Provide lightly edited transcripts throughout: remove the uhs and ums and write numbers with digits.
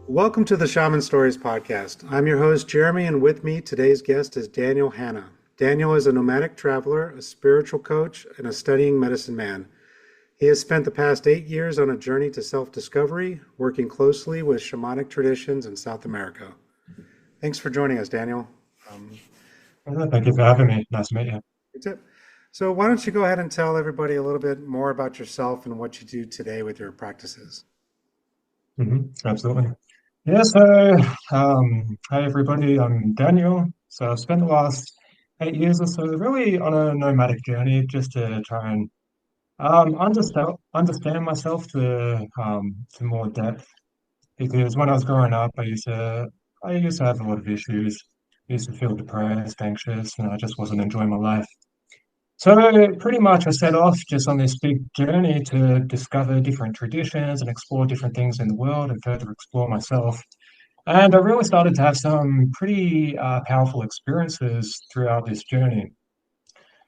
Welcome to the Shaman Stories podcast. I'm your host, Jeremy, and with me today's guest is Daniel Hanna. Daniel is a nomadic traveler, a spiritual coach, and a studying medicine man. He has spent the past 8 years on a journey to self-discovery, working closely with shamanic traditions in South America. Thanks for joining us, Daniel. Um, Thank you for having me. Nice to meet you. that's it. So why don't you go ahead and tell everybody a little bit more about yourself and what you do today with your practices? Absolutely. Hey everybody, I'm Daniel. So I've spent the last 8 years or so really on a nomadic journey just to try and understand myself to more depth. Because when I was growing up, I used to have a lot of issues. I used to feel depressed, anxious, and I just wasn't enjoying my life. So pretty much I set off just on this big journey to discover different traditions and explore different things in the world and further explore myself. And I really started to have some pretty powerful experiences throughout this journey.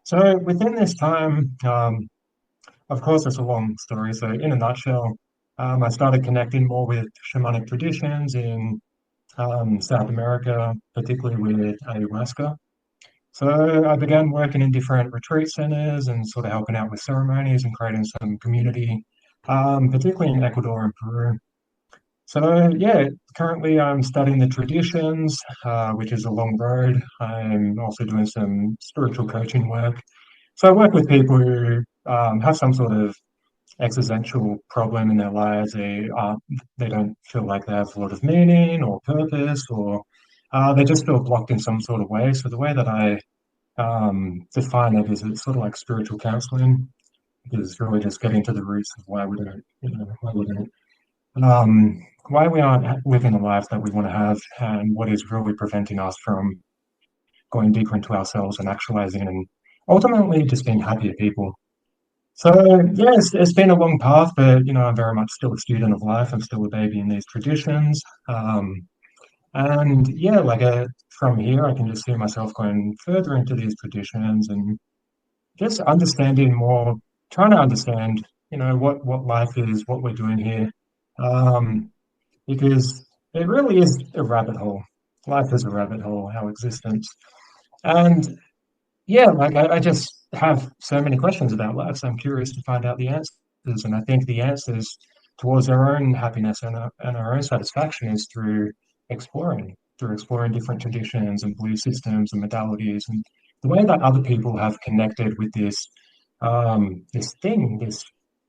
So within this time, of course, it's a long story. So in a nutshell, I started connecting more with shamanic traditions in South America, particularly with ayahuasca. So I began working in different retreat centers and sort of helping out with ceremonies and creating some community, particularly in Ecuador and Peru. So yeah, currently I'm studying the traditions, which is a long road. I'm also doing some spiritual coaching work. So I work with people who have some sort of existential problem in their lives. They don't feel like they have a lot of meaning or purpose, or they just feel blocked in some sort of way. So the way that I define it is it's sort of like spiritual counseling, because it's really just getting to the roots of why we don't, why we aren't living the life that we want to have, and what is really preventing us from going deeper into ourselves and actualizing and ultimately just being happier people. So yeah, it's been a long path, but I'm very much still a student of life. I'm still a baby in these traditions. And yeah, from here, I can just see myself going further into these traditions and just understanding more, trying to understand, what life is, what we're doing here, um, because it really is a rabbit hole. Life is a rabbit hole, our existence, and yeah, I just have so many questions about life. So I'm curious to find out the answers, and I think the answers towards our own happiness and our own satisfaction is through exploring different traditions and belief systems and modalities, and the way that other people have connected with this thing, this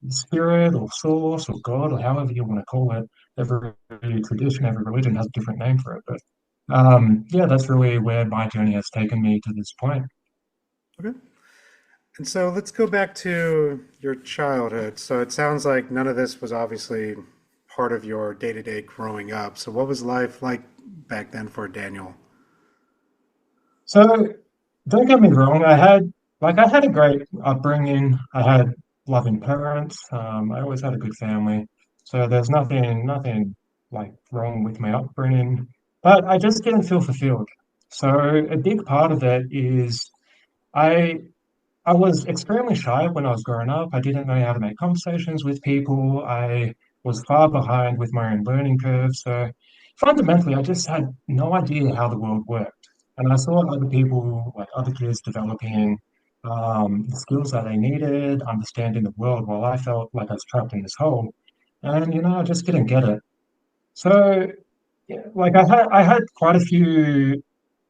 spirit or source or God or however you want to call it. Every tradition, every religion has a different name for it, but yeah, that's really where my journey has taken me to this point. Okay. And so let's go back to your childhood. So it sounds like none of this was obviously part of your day-to-day growing up. So what was life like back then for Daniel? So don't get me wrong, I had a great upbringing. I had loving parents. I always had a good family. So there's nothing like wrong with my upbringing, but I just didn't feel fulfilled. So a big part of it is I I was extremely shy when I was growing up. I didn't know how to make conversations with people. I was far behind with my own learning curve. So fundamentally, I just had no idea how the world worked. And I saw other people, like other kids, developing the skills that they needed, understanding the world, while I felt like I was trapped in this hole. And, I just didn't get it. So, yeah, I had quite a few,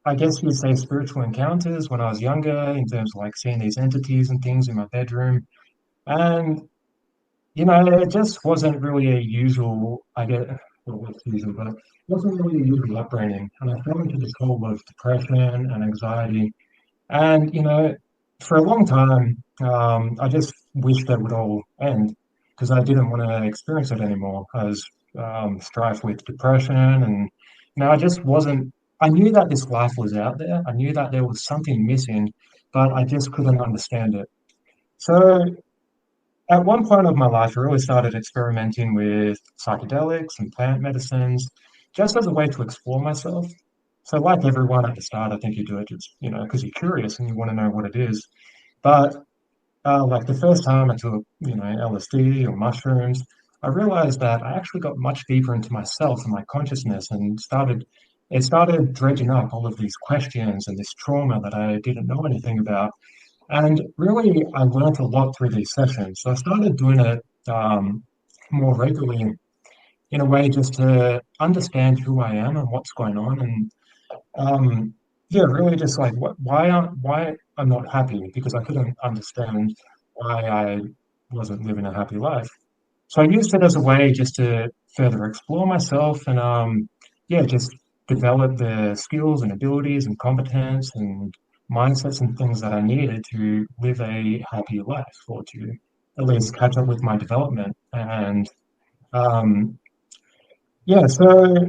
I guess you'd say, spiritual encounters when I was younger, in terms of like seeing these entities and things in my bedroom. And, it just wasn't really a usual, I get, well, what's usual, but it wasn't really a usual upbringing. And I fell into this hole of depression and anxiety. And, for a long time, I just wished it would all end because I didn't want to experience it anymore. I was strife with depression, and I just wasn't. I knew that this life was out there. I knew that there was something missing, but I just couldn't understand it. So at one point of my life, I really started experimenting with psychedelics and plant medicines, just as a way to explore myself. So, like everyone at the start, I think you do it just, because you're curious and you want to know what it is. But like the first time I took, LSD or mushrooms, I realized that I actually got much deeper into myself and my consciousness and it started dredging up all of these questions and this trauma that I didn't know anything about. And really, I learned a lot through these sessions. So I started doing it more regularly in a way just to understand who I am and what's going on. And yeah, really just like why I'm not happy because I couldn't understand why I wasn't living a happy life. So I used it as a way just to further explore myself and yeah, just develop the skills and abilities and competence and mindsets and things that I needed to live a happy life or to at least catch up with my development. And um, yeah, so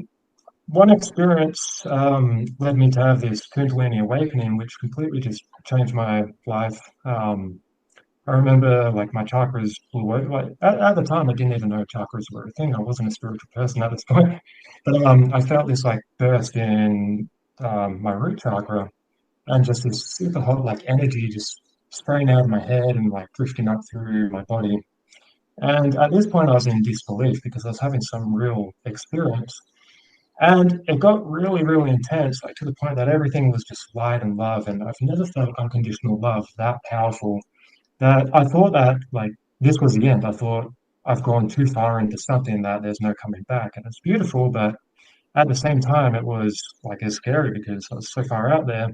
one experience led me to have this Kundalini awakening, which completely just changed my life. I remember like my chakras blew over. Like at the time, I didn't even know chakras were a thing. I wasn't a spiritual person at this point, but I felt this like burst in my root chakra and just this super hot like energy just spraying out of my head and like drifting up through my body. And at this point, I was in disbelief because I was having some real experience. And it got really, really intense, like to the point that everything was just light and love. And I've never felt unconditional love that powerful that I thought that like this was the end. I thought I've gone too far into something that there's no coming back. And it's beautiful, but at the same time, it was like it's scary because I was so far out there.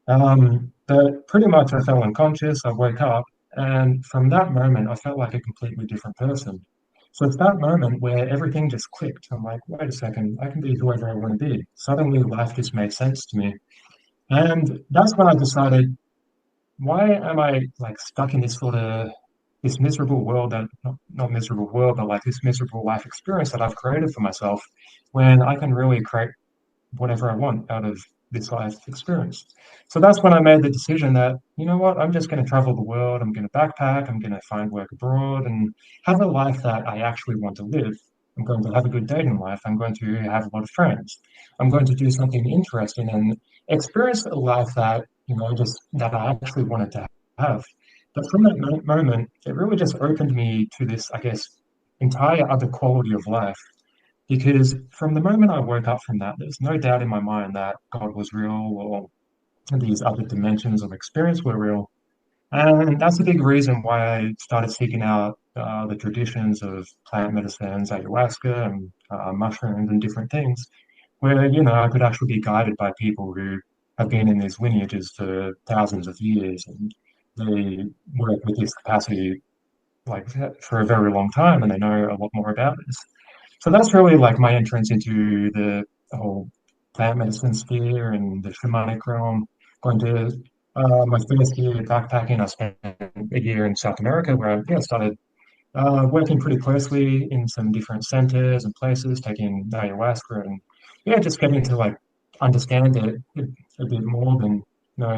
But pretty much I fell unconscious. I woke up, and from that moment, I felt like a completely different person. So it's that moment where everything just clicked. I'm like, wait a second, I can be whoever I want to be. Suddenly, life just made sense to me. And that's when I decided, why am I like stuck in this sort of this miserable world that not miserable world, but like this miserable life experience that I've created for myself when I can really create whatever I want out of this life experience. So that's when I made the decision that, you know what, I'm just going to travel the world. I'm going to backpack. I'm going to find work abroad and have a life that I actually want to live. I'm going to have a good dating life. I'm going to have a lot of friends. I'm going to do something interesting and experience a life that, just that I actually wanted to have. But from that moment, it really just opened me to this, I guess, entire other quality of life because from the moment I woke up from that, there's no doubt in my mind that God was real or these other dimensions of experience were real. And that's a big reason why I started seeking out the traditions of plant medicines, ayahuasca, and mushrooms and different things, where, I could actually be guided by people who have been in these lineages for thousands of years and they work with this capacity like for a very long time and they know a lot more about this. So that's really like my entrance into the whole plant medicine sphere and the shamanic realm. Going to my first year backpacking, I spent a year in South America where I started working pretty closely in some different centers and places, taking ayahuasca and just getting to like understand it a bit more. Than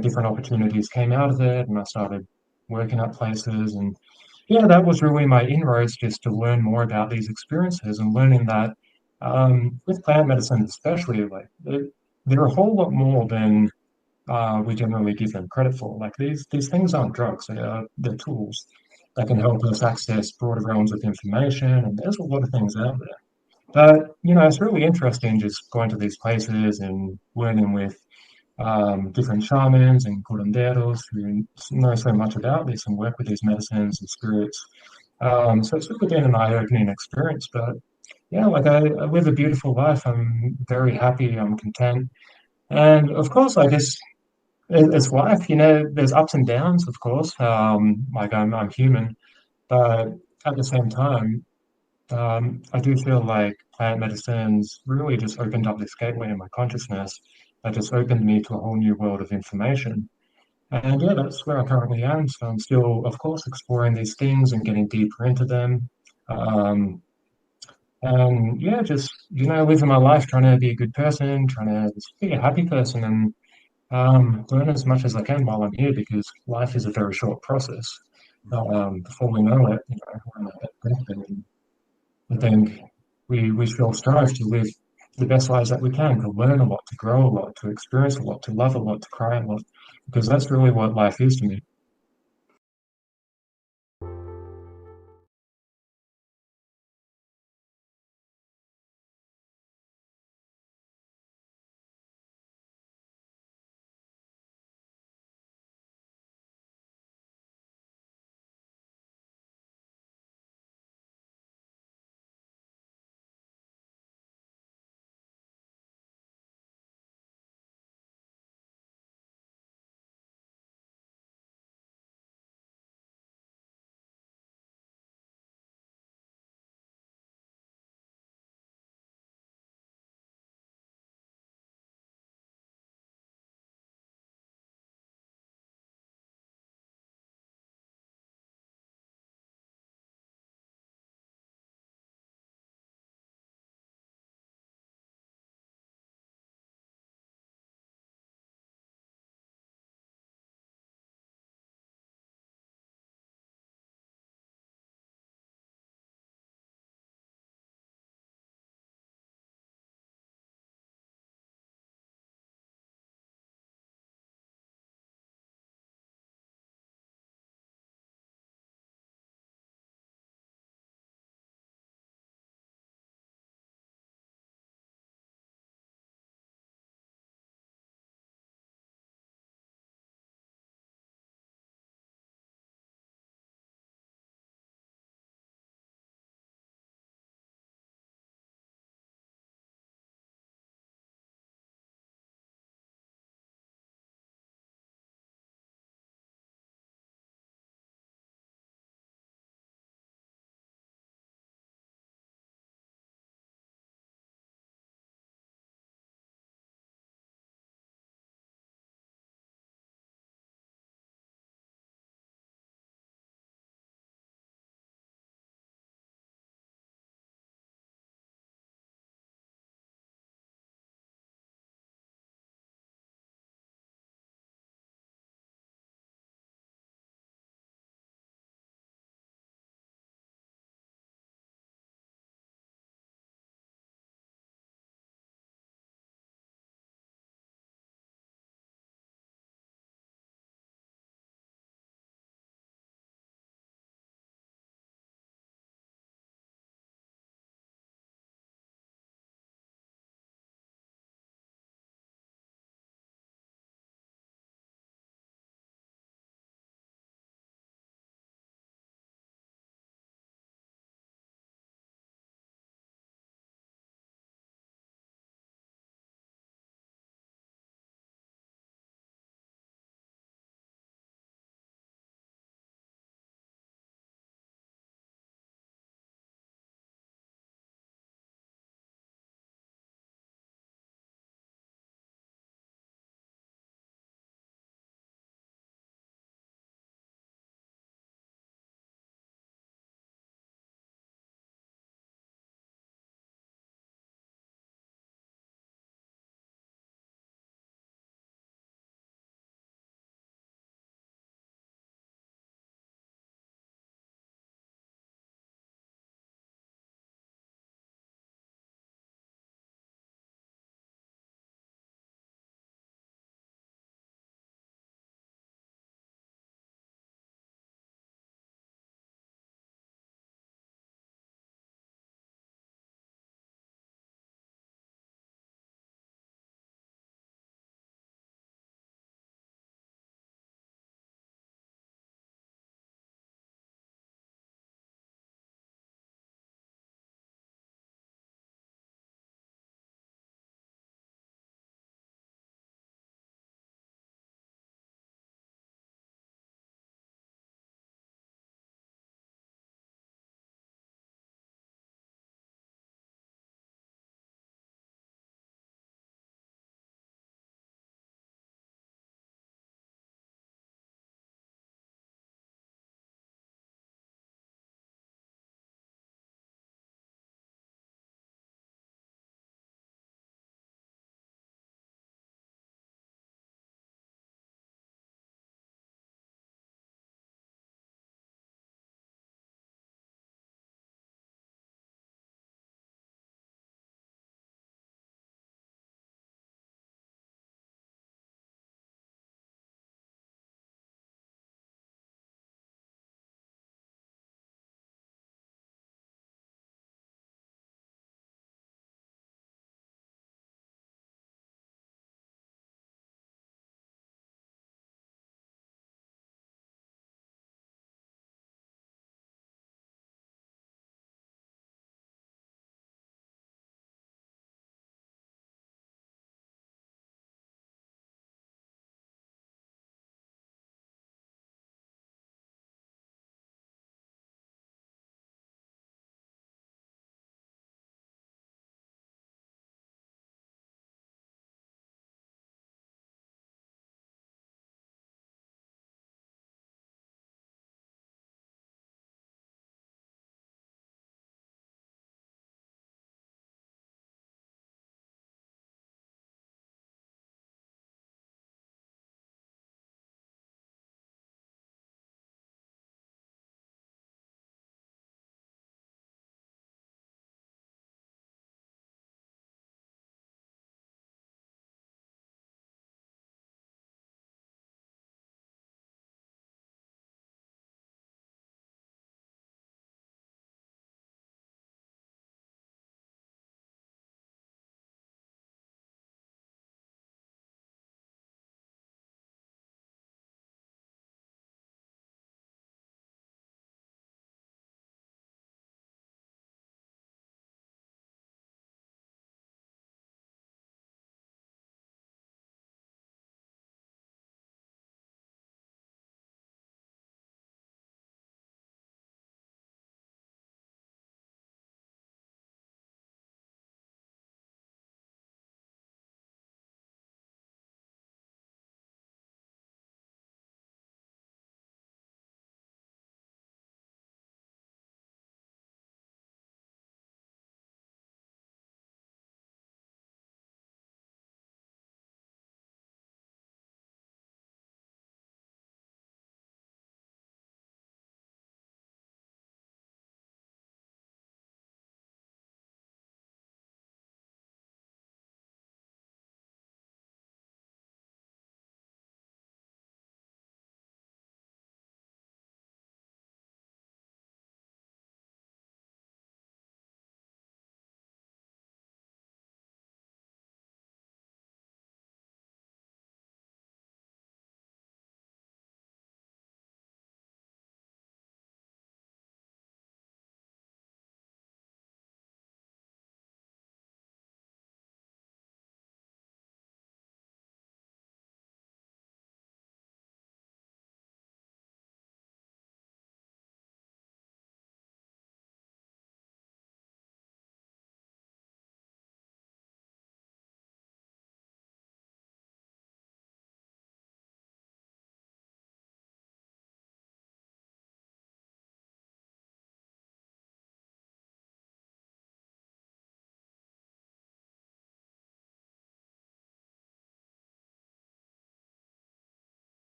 different opportunities came out of it, and I started working at places and that was really my inroads just to learn more about these experiences and learning that with plant medicine especially, like they're a whole lot more than we generally give them credit for. Like these things aren't drugs; they're tools that can help us access broader realms of information. And there's a lot of things out there. But it's really interesting just going to these places and learning with different shamans and curanderos who know so much about this and work with these medicines and spirits. So it's really been an eye-opening experience. But yeah, like I live a beautiful life. I'm very happy. I'm content. And of course, I guess it's life. There's ups and downs, of course. Like I'm human, but at the same time, I do feel like plant medicines really just opened up this gateway in my consciousness that just opened me to a whole new world of information. And yeah, that's where I currently am. So I'm still, of course, exploring these things and getting deeper into them. Um, and yeah, just, living my life, trying to be a good person, trying to just be a happy person and learn as much as I can while I'm here because life is a very short process. Before we know it, we're on a deathbed. And I think we should all strive to live the best lives that we can, to learn a lot, to grow a lot, to experience a lot, to love a lot, to cry a lot, because that's really what life is to me.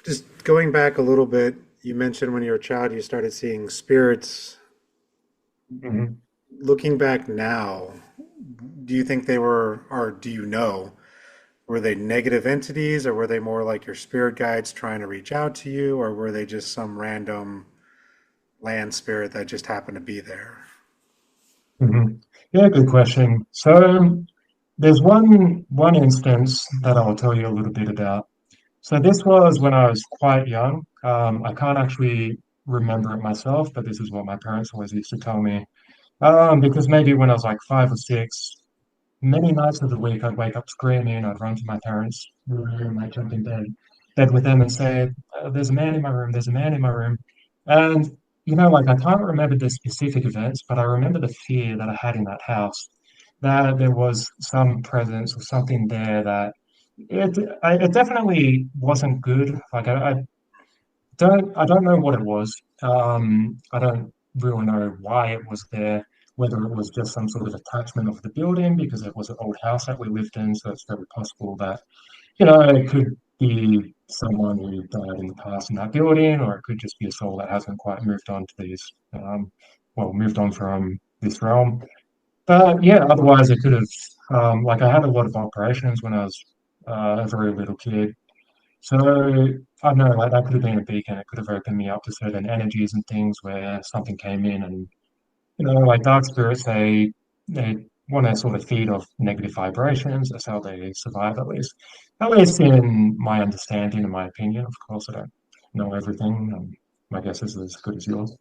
Just going back a little bit, you mentioned when you were a child you started seeing spirits. Mhm. Looking back now, do you think they were, or do you know, were they negative entities, or were they more like your spirit guides trying to reach out to you, or were they just some random land spirit that just happened to be there? Mhm. Yeah, good question. So there's one instance that I'll tell you a little bit about. So this was when I was quite young. I can't actually remember it myself, but this is what my parents always used to tell me. Because maybe when I was like 5 or 6, many nights of the week I'd wake up screaming. I'd run to my parents' room. I'd jump in bed with them and say, "There's a man in my room. There's a man in my room." And like I can't remember the specific events, but I remember the fear that I had in that house, that there was some presence or something there that it definitely wasn't good. Like I don't know what it was. I don't really know why it was there, whether it was just some sort of attachment of the building because it was an old house that we lived in, so it's very possible that, it could be someone who died in the past in that building, or it could just be a soul that hasn't quite moved on to moved on from this realm. But yeah, otherwise it could have, like I had a lot of operations when I was a very little kid. So I don't know, like that could have been a beacon. It could have opened me up to certain energies and things where something came in, and like dark spirits, they want to sort of feed off negative vibrations. That's how they survive, at least in my understanding and my opinion. Of course, I don't know everything. My guess is as good as yours.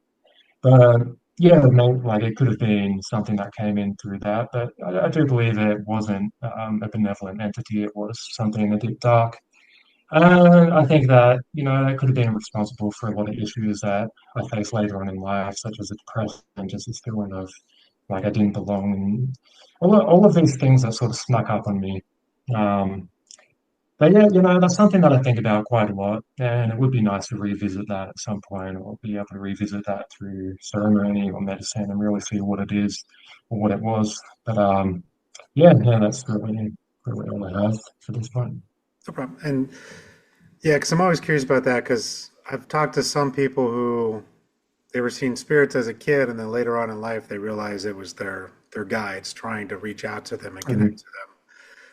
But yeah, like it could have been something that came in through that. But I do believe it wasn't a benevolent entity. It was something a bit dark. I think that, that could have been responsible for a lot of issues that I faced later on in life, such as a depression and just this feeling of like I didn't belong, and all of these things that sort of snuck up on me. Um, but yeah, that's something that I think about quite a lot, and it would be nice to revisit that at some point, or be able to revisit that through ceremony or medicine and really see what it is or what it was. But yeah, that's really all I have for this point. No problem. And yeah, because I'm always curious about that because I've talked to some people who they were seeing spirits as a kid, and then later on in life they realized it was their guides trying to reach out to them and connect Mhm. to them.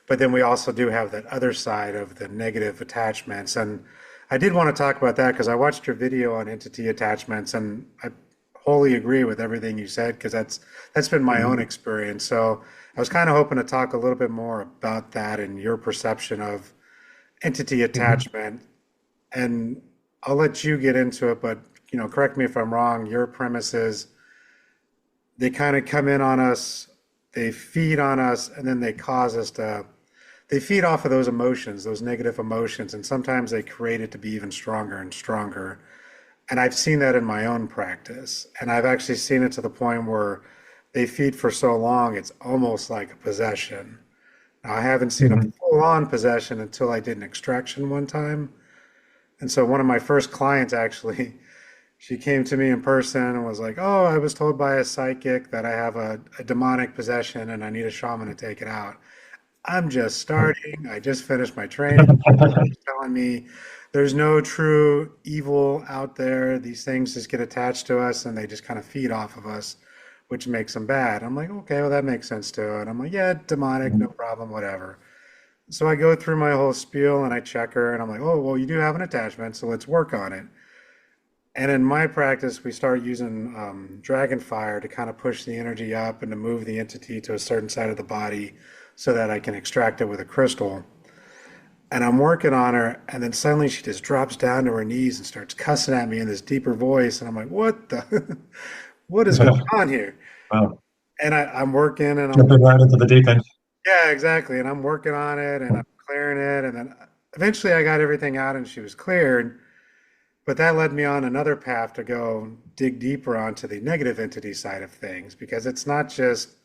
But then we also do have that other side of the negative attachments. And I did want to talk about that because I watched your video on entity attachments and I wholly agree with everything you said because that's been my own Mhm. experience. So I was kind of hoping to talk a little bit more about that and your perception of entity Mhm. attachment. And I'll let you get into it, but correct me if I'm wrong. Your premise is they kind of come in on us, they feed on us, and then they cause us to they feed off of those emotions, those negative emotions, and sometimes they create it to be even stronger and stronger. And I've seen that in my own practice. And I've actually seen it to the point where they feed for so long, it's almost like a possession. Now, I haven't seen a Mhm. full-on possession until I did an extraction one time. And so one of my first clients actually, she came to me in person and was like, "Oh, I was told by a psychic that I have a demonic possession and I need a shaman to take it out." I'm just starting. I just finished my training. She's telling me there's no true evil out there. These things just get attached to us and they just kind of feed off of us, which makes them bad. I'm like, okay, well, that makes sense too. And I'm like, yeah, demonic, no Mhm. problem, whatever. So I go through my whole spiel and I check her and I'm like, oh, well, you do have an attachment, so let's work on it. And in my practice, we start using dragon fire to kind of push the energy up and to move the entity to a certain side of the body so that I can extract it with a crystal. And I'm working on her, and then suddenly she just drops down to her knees and starts cussing at me in this deeper voice. And I'm like, what the, what is going on here? Wow. And I'm working and I'm, Jumping right into the deep end. yeah, exactly. And I'm working on it and I'm clearing it. And then eventually I got everything out and she was cleared. But that led me on another path to go dig deeper onto the negative entity side of things because it's not just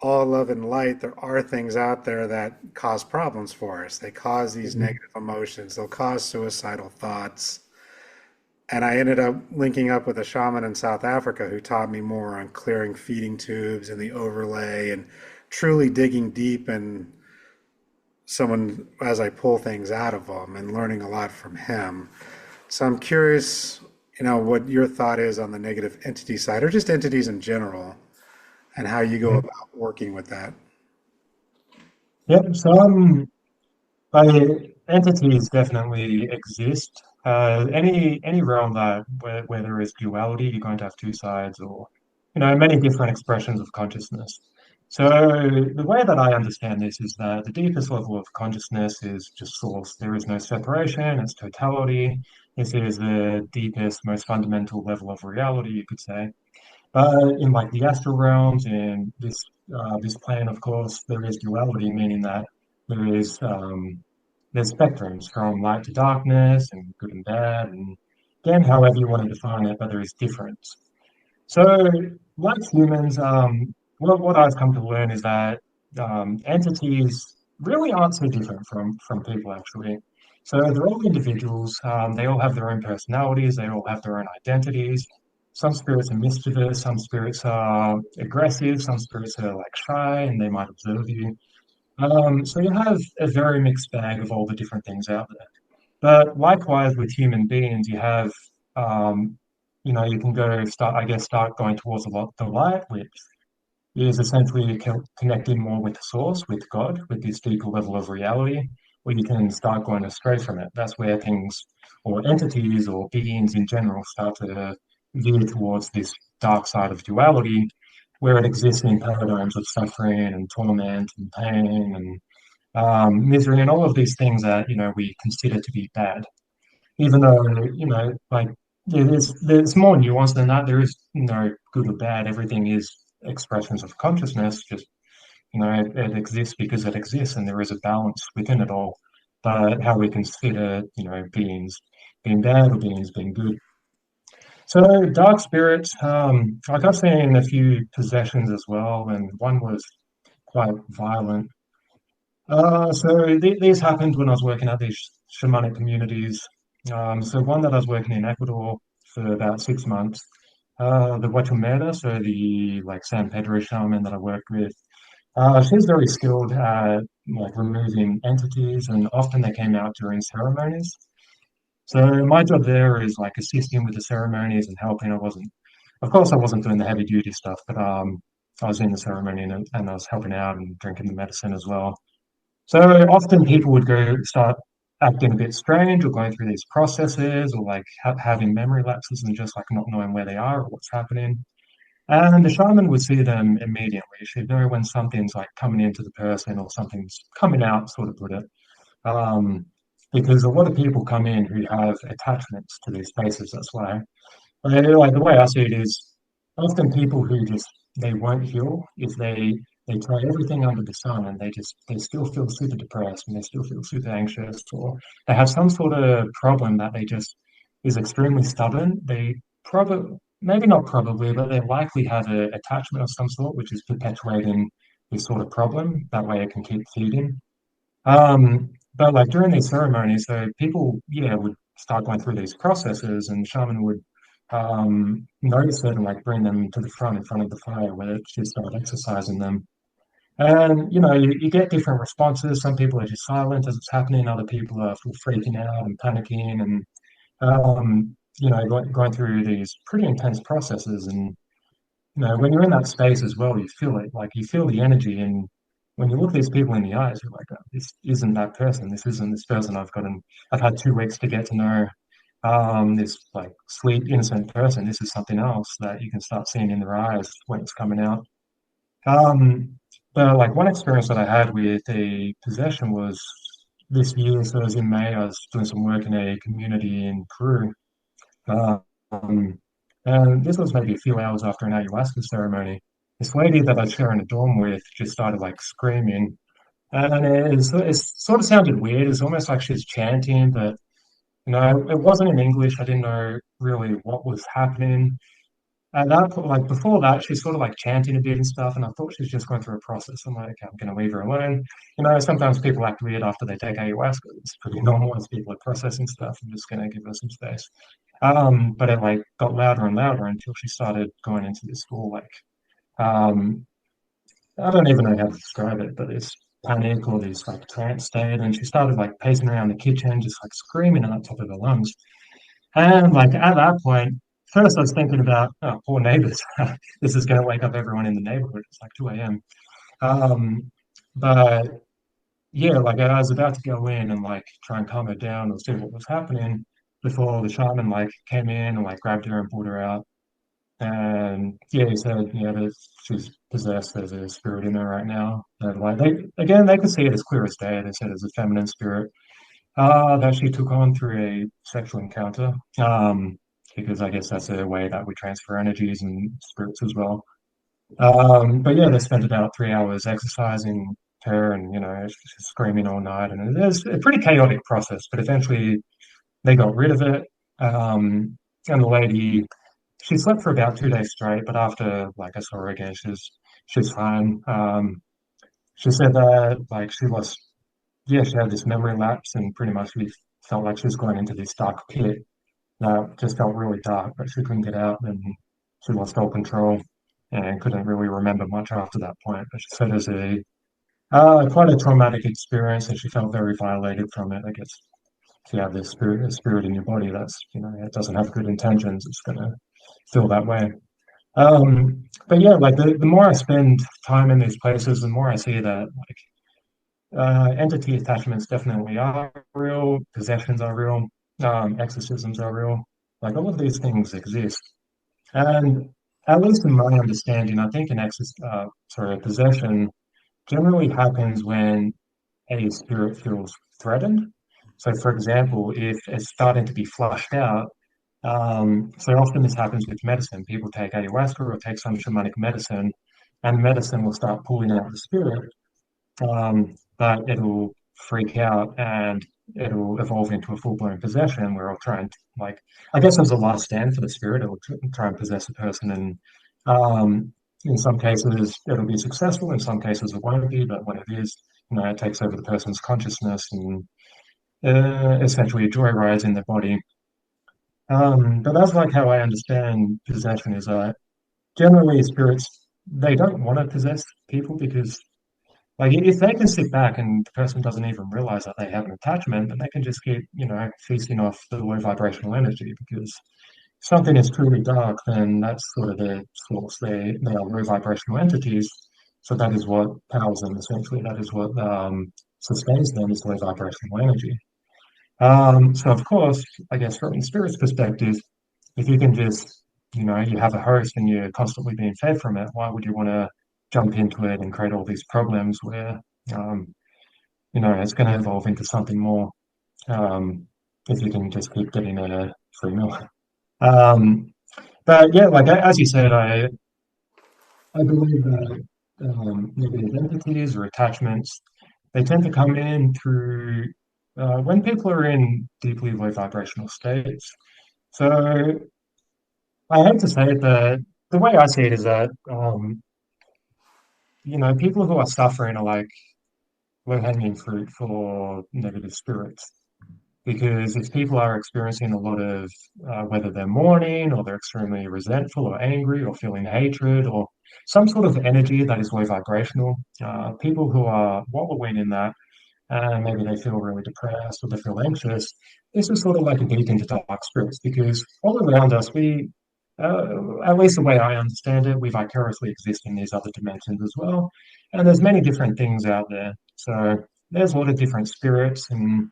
all love and light. There are things out there that cause problems for us. They cause these Mhm. negative emotions, they'll cause suicidal thoughts. And I ended up linking up with a shaman in South Africa who taught me more on clearing feeding tubes and the overlay and truly digging deep and someone as I pull things out of him and learning a lot from him. So I'm curious, what your thought is on the negative entity side, or just entities in general, and how you go Yeah, about working with that. yeah. By entities definitely exist. Any realm that where there is duality, you're going to have two sides, or many different expressions of consciousness. So the way that I understand this is that the deepest level of consciousness is just source. There is no separation, it's totality. This is the deepest, most fundamental level of reality, you could say. But in like the astral realms, in this plane, of course, there is duality, meaning that there is there's spectrums from light to darkness and good and bad, and again, however you want to define it, but there is difference. So, like humans, what I've come to learn is that entities really aren't so different from people, actually. So they're all individuals. They all have their own personalities. They all have their own identities. Some spirits are mischievous. Some spirits are aggressive. Some spirits are like shy, and they might observe you. So you have a very mixed bag of all the different things out there. But likewise with human beings, you have, um, you can start going towards the light, which is essentially connecting more with the source, with God, with this deeper level of reality, or you can start going astray from it. That's where things, or entities, or beings in general, start to veer towards this dark side of duality, where it exists in paradigms of suffering and torment and pain and misery and all of these things that we consider to be bad, even though like there's more nuance than that. There is no good or bad. Everything is expressions of consciousness. Just it exists because it exists, and there is a balance within it all. But how we consider beings being bad or beings being good. So dark spirits, like I've seen a few possessions as well, and one was quite violent. So these happened when I was working at these shamanic communities. So one that I was working in Ecuador for about 6 months, the Huachumera, so the like San Pedro shaman that I worked with, she's very skilled at like removing entities, and often they came out during ceremonies. So my job there is like assisting with the ceremonies and helping. Of course, I wasn't doing the heavy duty stuff, but I was in the ceremony and I was helping out and drinking the medicine as well. So often people would go start acting a bit strange or going through these processes or like having memory lapses and just like not knowing where they are or what's happening. And the shaman would see them immediately. She'd know when something's like coming into the person or something's coming out, sort of put it. Um, because a lot of people come in who have attachments to these spaces. That's why like the way I see it is often people who just they won't heal if they try everything under the sun and they still feel super depressed and they still feel super anxious or they have some sort of problem that they just is extremely stubborn. They probably maybe not probably, but they likely have a attachment of some sort which is perpetuating this sort of problem. That way it can keep feeding. But like during these ceremonies, so people, yeah, would start going through these processes, and the shaman would notice it and like bring them to the front in front of the fire where they should start exercising them. And you get different responses. Some people are just silent as it's happening. Other people are full freaking out and panicking, and going through these pretty intense processes. And when you're in that space as well, you feel it. Like you feel the energy, and when you look these people in the eyes, you're like, oh, this isn't that person. This isn't this person I've had 2 weeks to get to know. This like sweet, innocent person. This is something else that you can start seeing in their eyes when it's coming out. Um, but like one experience that I had with a possession was this year. So it was in May. I was doing some work in a community in Peru. Um, and this was maybe a few hours after an ayahuasca ceremony. This lady that I was sharing a dorm with just started like screaming. And it sort of sounded weird. It's almost like she's chanting, but it wasn't in English. I didn't know really what was happening. At that point, like before that, she's sort of like chanting a bit and stuff, and I thought she was just going through a process. I'm like, okay, I'm going to leave her alone. Sometimes people act weird after they take ayahuasca. It's pretty normal as people are processing stuff. I'm just going to give her some space. But it like got louder and louder until she started going into this full like um, I don't even know how to describe it, but it's panic or this like trance state, and she started like pacing around the kitchen, just like screaming at the top of her lungs. And like at that point, first I was thinking about, oh, poor neighbors. This is going to wake up everyone in the neighborhood. It's like 2 a.m. Um, but yeah, like I was about to go in and like try and calm her down or see what was happening before the shaman like came in and like grabbed her and pulled her out. And yeah, he said, yeah, that she's possessed. There's a spirit in her right now. And like they again, they could see it as clear as day. They said it's a feminine spirit that she took on through a sexual encounter. Because I guess that's a way that we transfer energies and spirits as well. But yeah, they spent about 3 hours exercising her, and she's screaming all night, and it was a pretty chaotic process. But eventually, they got rid of it. And the lady, she slept for about 2 days straight, but after like I saw her again, she's fine. She said that like she lost, yeah, she had this memory lapse, and pretty much she felt like she was going into this dark pit that just felt really dark, but she couldn't get out, and she lost all control and couldn't really remember much after that point. But she said it was a quite a traumatic experience, and she felt very violated from it. I guess if you have this spirit, a spirit in your body that's it doesn't have good intentions, it's gonna feel that way. But yeah, like the more I spend time in these places, the more I see that like entity attachments definitely are real, possessions are real, exorcisms are real. Like all of these things exist. And at least in my understanding, I think a possession generally happens when a spirit feels threatened. So, for example, if it's starting to be flushed out, so often this happens with medicine. People take ayahuasca or take some shamanic medicine, and medicine will start pulling out the spirit, but it'll freak out and it'll evolve into a full-blown possession where it'll try and like I guess as a last stand for the spirit, it'll try and possess a person, and in some cases it'll be successful, in some cases it won't be, but when it is, it takes over the person's consciousness and essentially joyrides in their body. But that's like how I understand possession is that generally spirits they don't want to possess people because like if they can sit back and the person doesn't even realize that they have an attachment, then they can just keep, feasting off the low vibrational energy because something is truly dark, then that's sort of their source. They are low vibrational entities. So that is what powers them essentially. That is what sustains them is low vibrational energy. So of course, I guess from the spirit's perspective, if you can just, you have a host and you're constantly being fed from it, why would you want to jump into it and create all these problems where, um, it's going to evolve into something more if you can just keep getting a free meal. Um, but yeah, like as you said, I believe that negative entities or attachments, they tend to come in through when people are in deeply low vibrational states. So I hate to say it, but the way I see it is that people who are suffering are like low-hanging fruit for negative spirits. Because if people are experiencing a lot of whether they're mourning or they're extremely resentful or angry or feeling hatred or some sort of energy that is low vibrational, people who are wallowing in that and maybe they feel really depressed or they feel anxious, this is sort of like a deep into dark spirits because all around us, at least the way I understand it, we vicariously exist in these other dimensions as well. And there's many different things out there. So there's a lot of different spirits, and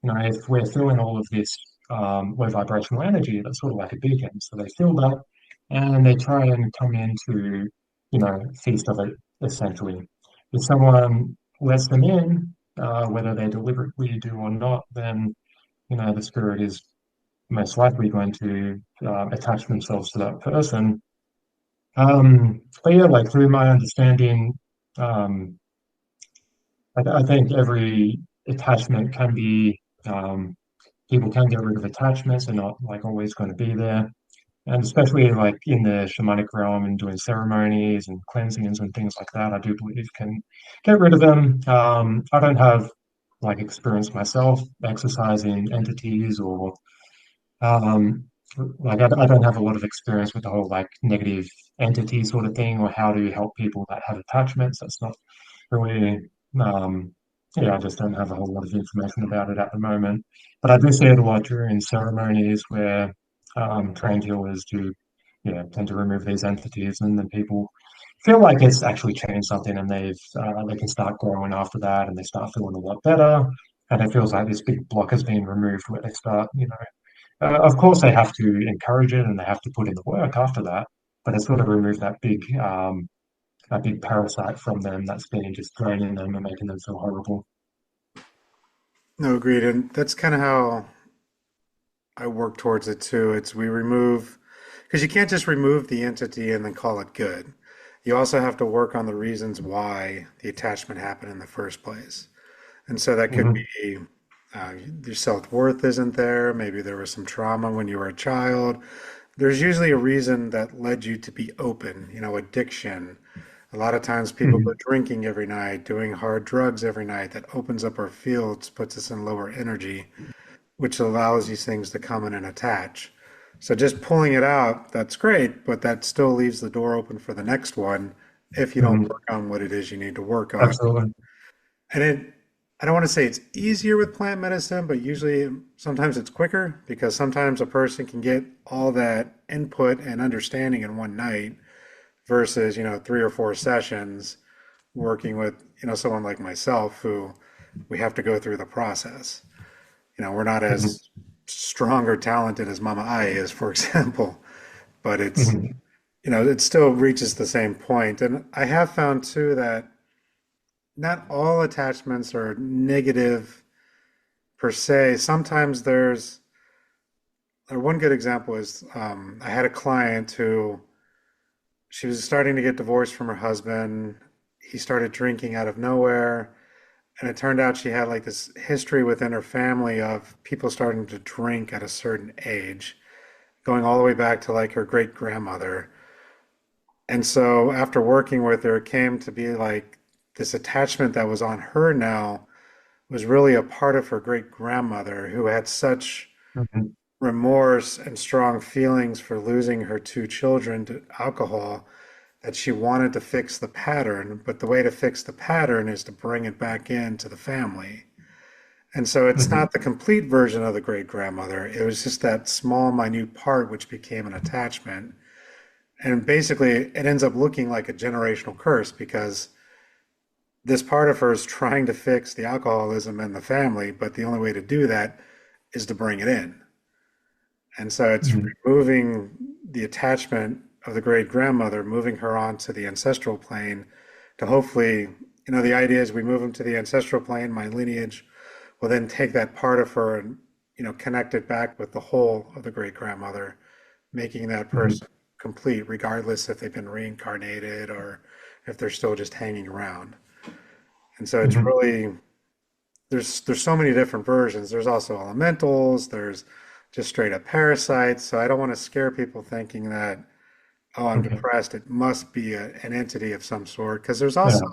if we're feeling all of this low vibrational energy, that's sort of like a beacon. So they feel that, and they try and come into, feast of it essentially. If someone lets them in, whether they deliberately do or not, then the spirit is most likely going to attach themselves to that person. But yeah, like through my understanding, um, I think every attachment can be people can get rid of attachments. They're not like always going to be there. And especially like in the shamanic realm and doing ceremonies and cleansings and things like that, I do believe can get rid of them. I don't have like experience myself exercising entities or um, like I don't have a lot of experience with the whole like negative entity sort of thing or how to help people that have attachments. That's not really Um, yeah, I just don't have a whole lot of information about it at the moment. But I do see it a lot during ceremonies where trained healers do, yeah, tend to remove these entities, and then people feel like it's actually changed something, and they can start growing after that, and they start feeling a lot better, and it feels like this big block has been removed where they start, of course they have to encourage it and they have to put in the work after that, but it's sort of removed that big parasite from them that's been just draining them and making them feel horrible. No, agreed. And that's kind of how I work towards it too. It's we remove, because you can't just remove the entity and then call it good. You also have to work on the reasons why the attachment happened in the first place. And so that could Hmm. be your self-worth isn't there. Maybe there was some trauma when you were a child. There's usually a reason that led you to be open, addiction. A lot of times people go Hmm. drinking every night, doing hard drugs every night. That opens up our fields, puts us in lower energy, which allows these things to come in and attach. So just pulling it out, that's great, but that still leaves the door open for the next one if you don't Hmm. work on what it is you need to work on. Absolutely. And I don't want to say it's easier with plant medicine, but usually sometimes it's quicker because sometimes a person can get all that input and understanding in one night versus, 3 or 4 sessions working with, someone like myself who we have to go through the process. We're not Hmm. as strong or talented as Mama I is, for example, but Hmm. it still reaches the same point. And I have found too that not all attachments are negative per se. Sometimes or one good example is I had a client who she was starting to get divorced from her husband. He started drinking out of nowhere. And it turned out she had like this history within her family of people starting to drink at a certain age, going all the way back to like her great grandmother. And so after working with her, it came to be like this attachment that was on her now was really a part of her great grandmother who had such Hmm. remorse and strong feelings for losing her 2 children to alcohol that she wanted to fix the pattern. But the way to fix the pattern is to bring it back into the family. And so it's Hmm. not the complete version of the great grandmother. It was just that small, minute part which became an attachment. And basically, it ends up looking like a generational curse because this part of her is trying to fix the alcoholism in the family, but the only way to do that is to bring it in. And so it's Hmm. removing the attachment of the great grandmother, moving her onto the ancestral plane to hopefully, the idea is we move them to the ancestral plane, my lineage will then take that part of her and, connect it back with the whole of the great grandmother, making that Hmm. person complete, regardless if they've been reincarnated or if they're still just hanging around. And so it's Hmm. really there's so many different versions. There's also elementals, there's just straight up parasites. So I don't want to scare people thinking that, oh, I'm Hmm. depressed. It must be an entity of some sort. Because there's Yeah. also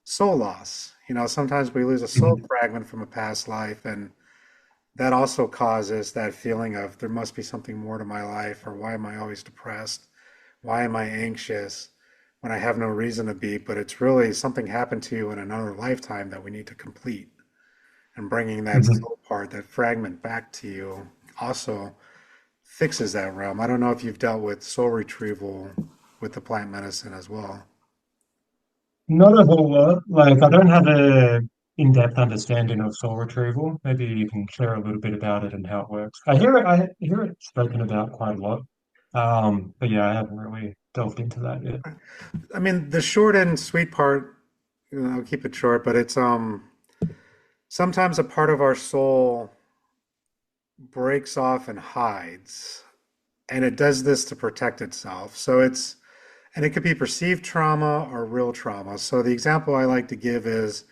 soul loss. Sometimes we lose a soul Hmm. fragment from a past life, and that also causes that feeling of there must be something more to my life, or why am I always depressed? Why am I anxious when I have no reason to be? But it's really something happened to you in another lifetime that we need to complete. And bringing that Hmm. soul part, that fragment back to you also fixes that realm. I don't know if you've dealt with soul retrieval with the plant medicine as well. Not a whole lot. Like, I don't have a in-depth understanding of soul retrieval. Maybe you can share a little bit about it and how it works. I hear it spoken about quite a lot. But yeah, I haven't really delved into that yet. I mean, the short and sweet part, I'll keep it short, but it's sometimes a part of our soul breaks off and hides, and it does this to protect itself. And it could be perceived trauma or real trauma. So the example I like to give is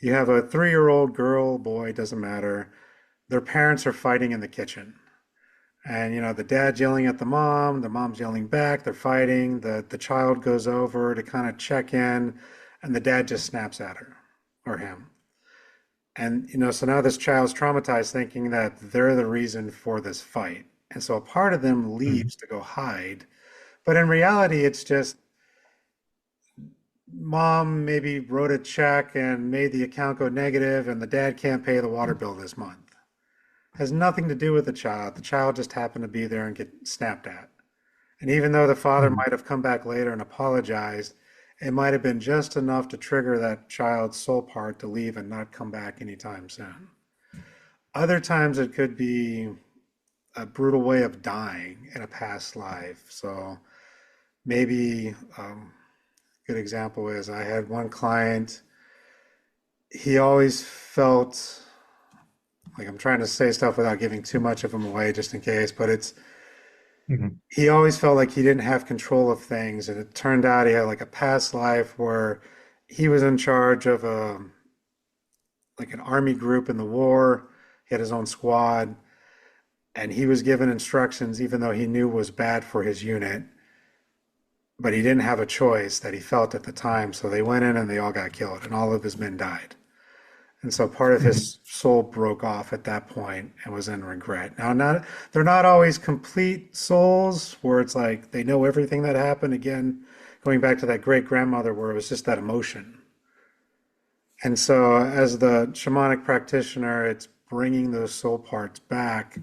you have a 3-year-old girl, boy, doesn't matter. Their parents are fighting in the kitchen. And the dad's yelling at the mom's yelling back, they're fighting. The child goes over to kind of check in, and the dad just snaps at her or him. And so now this child's traumatized thinking that they're the reason for this fight. And so a part of them Mm. leaves to go hide. But in reality, it's just mom maybe wrote a check and made the account go negative, and the dad can't pay the water bill this month. Has nothing to do with the child. The child just happened to be there and get snapped at. And even though the father Mm, might have come back later and apologized, it might have been just enough to trigger that child's soul part to leave and not come back anytime soon. Other times it could be a brutal way of dying in a past life. So maybe a good example is I had one client, he always felt like, I'm trying to say stuff without giving too much of them away just in case, but it's mhm, he always felt like he didn't have control of things, and it turned out he had like a past life where he was in charge of a like an army group in the war. He had his own squad, and he was given instructions even though he knew was bad for his unit, but he didn't have a choice that he felt at the time. So they went in and they all got killed, and all of his men died. And so part of mhm, his soul broke off at that point and was in regret. Now, not they're not always complete souls where it's like they know everything that happened. Again, going back to that great grandmother where it was just that emotion. And so, as the shamanic practitioner, it's bringing those soul parts back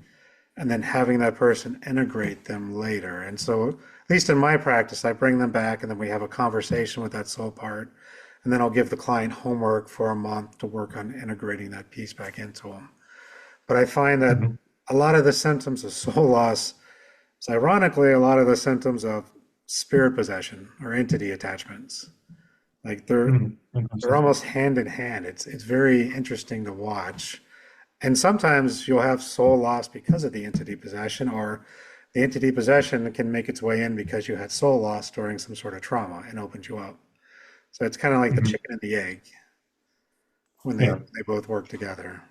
and then having that person integrate them later. And so, at least in my practice, I bring them back and then we have a conversation with that soul part. And then I'll give the client homework for a month to work on integrating that piece back into them. But I find that mhm, a lot of the symptoms of soul loss is ironically a lot of the symptoms of spirit possession or entity attachments. Like mhm. they're Interesting. almost hand in hand. It's very interesting to watch. And sometimes you'll have soul loss because of the entity possession, or the entity possession can make its way in because you had soul loss during some sort of trauma and opened you up. So it's kind of like the Mhm. chicken and the egg when Yeah. they both work together.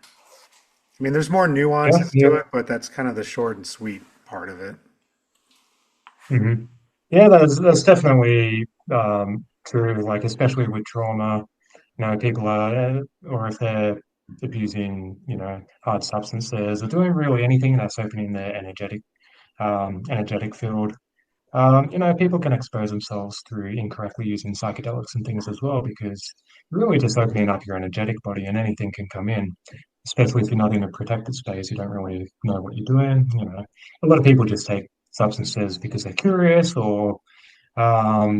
I mean, there's more Yeah. nuances Yeah. to it, but that's kind of the short and sweet part of it. Mhm. Yeah, that's definitely true. Like especially with trauma, people are, or if they're abusing, hard substances or doing really anything that's opening their energetic field. People can expose themselves through incorrectly using psychedelics and things as well because you're really just opening up your energetic body and anything can come in, especially if you're not in a protected space, you don't really know what you're doing. A lot of people just take substances because they're curious or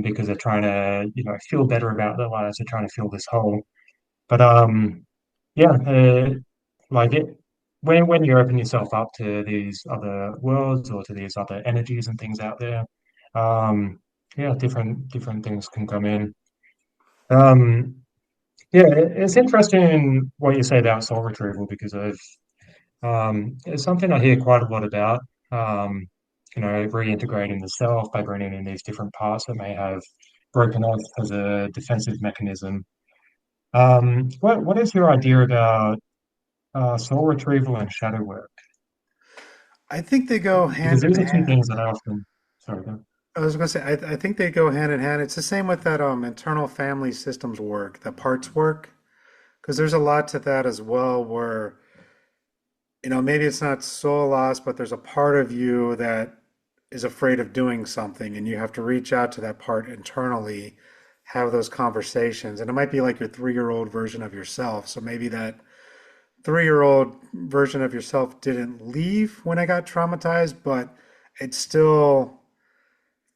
because they're trying to, feel better about their lives. They're trying to fill this hole. But yeah, like it when you open yourself up to these other worlds or to these other energies and things out there, um, yeah, different things can come in. Um, yeah, it's interesting what you say about soul retrieval because it's something I hear quite a lot about. Um, reintegrating the self by bringing in these different parts that may have broken off as a defensive mechanism. What is your idea about soul retrieval and shadow work? I think they go Because hand in these are two hand. things that I often, sorry, go. I was going to say, I think they go hand in hand. It's the same with that internal family systems work, the parts work, because there's a lot to that as well where, maybe it's not soul loss, but there's a part of you that is afraid of doing something and you have to reach out to that part internally, have those conversations. And it might be like your 3-year-old version of yourself. So maybe that 3-year-old version of yourself didn't leave when I got traumatized, but it's still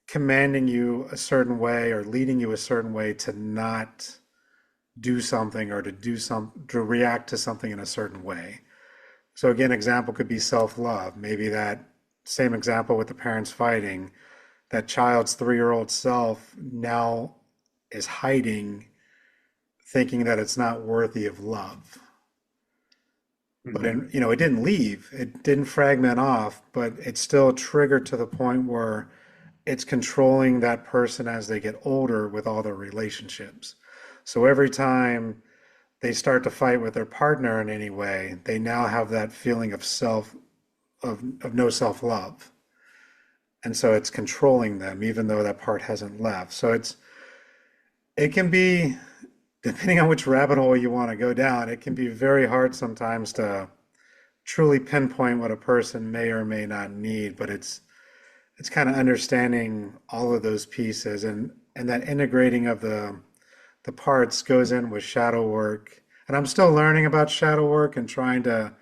commanding you a certain way or leading you a certain way to not do something or to react to something in a certain way. So again, example could be self-love. Maybe that same example with the parents fighting, that child's 3-year-old self now is hiding, thinking that it's not worthy of love. But Mhm, it didn't leave, it didn't fragment off, but it's still triggered to the point where it's controlling that person as they get older with all their relationships. So every time they start to fight with their partner in any way, they now have that feeling of of no self-love. And so it's controlling them, even though that part hasn't left. So it can be, depending on which rabbit hole you want to go down, it can be very hard sometimes to truly pinpoint what a person may or may not need, but it's kind of understanding all of those pieces and that integrating of the the parts goes in with shadow work. And I'm still learning about shadow work and trying to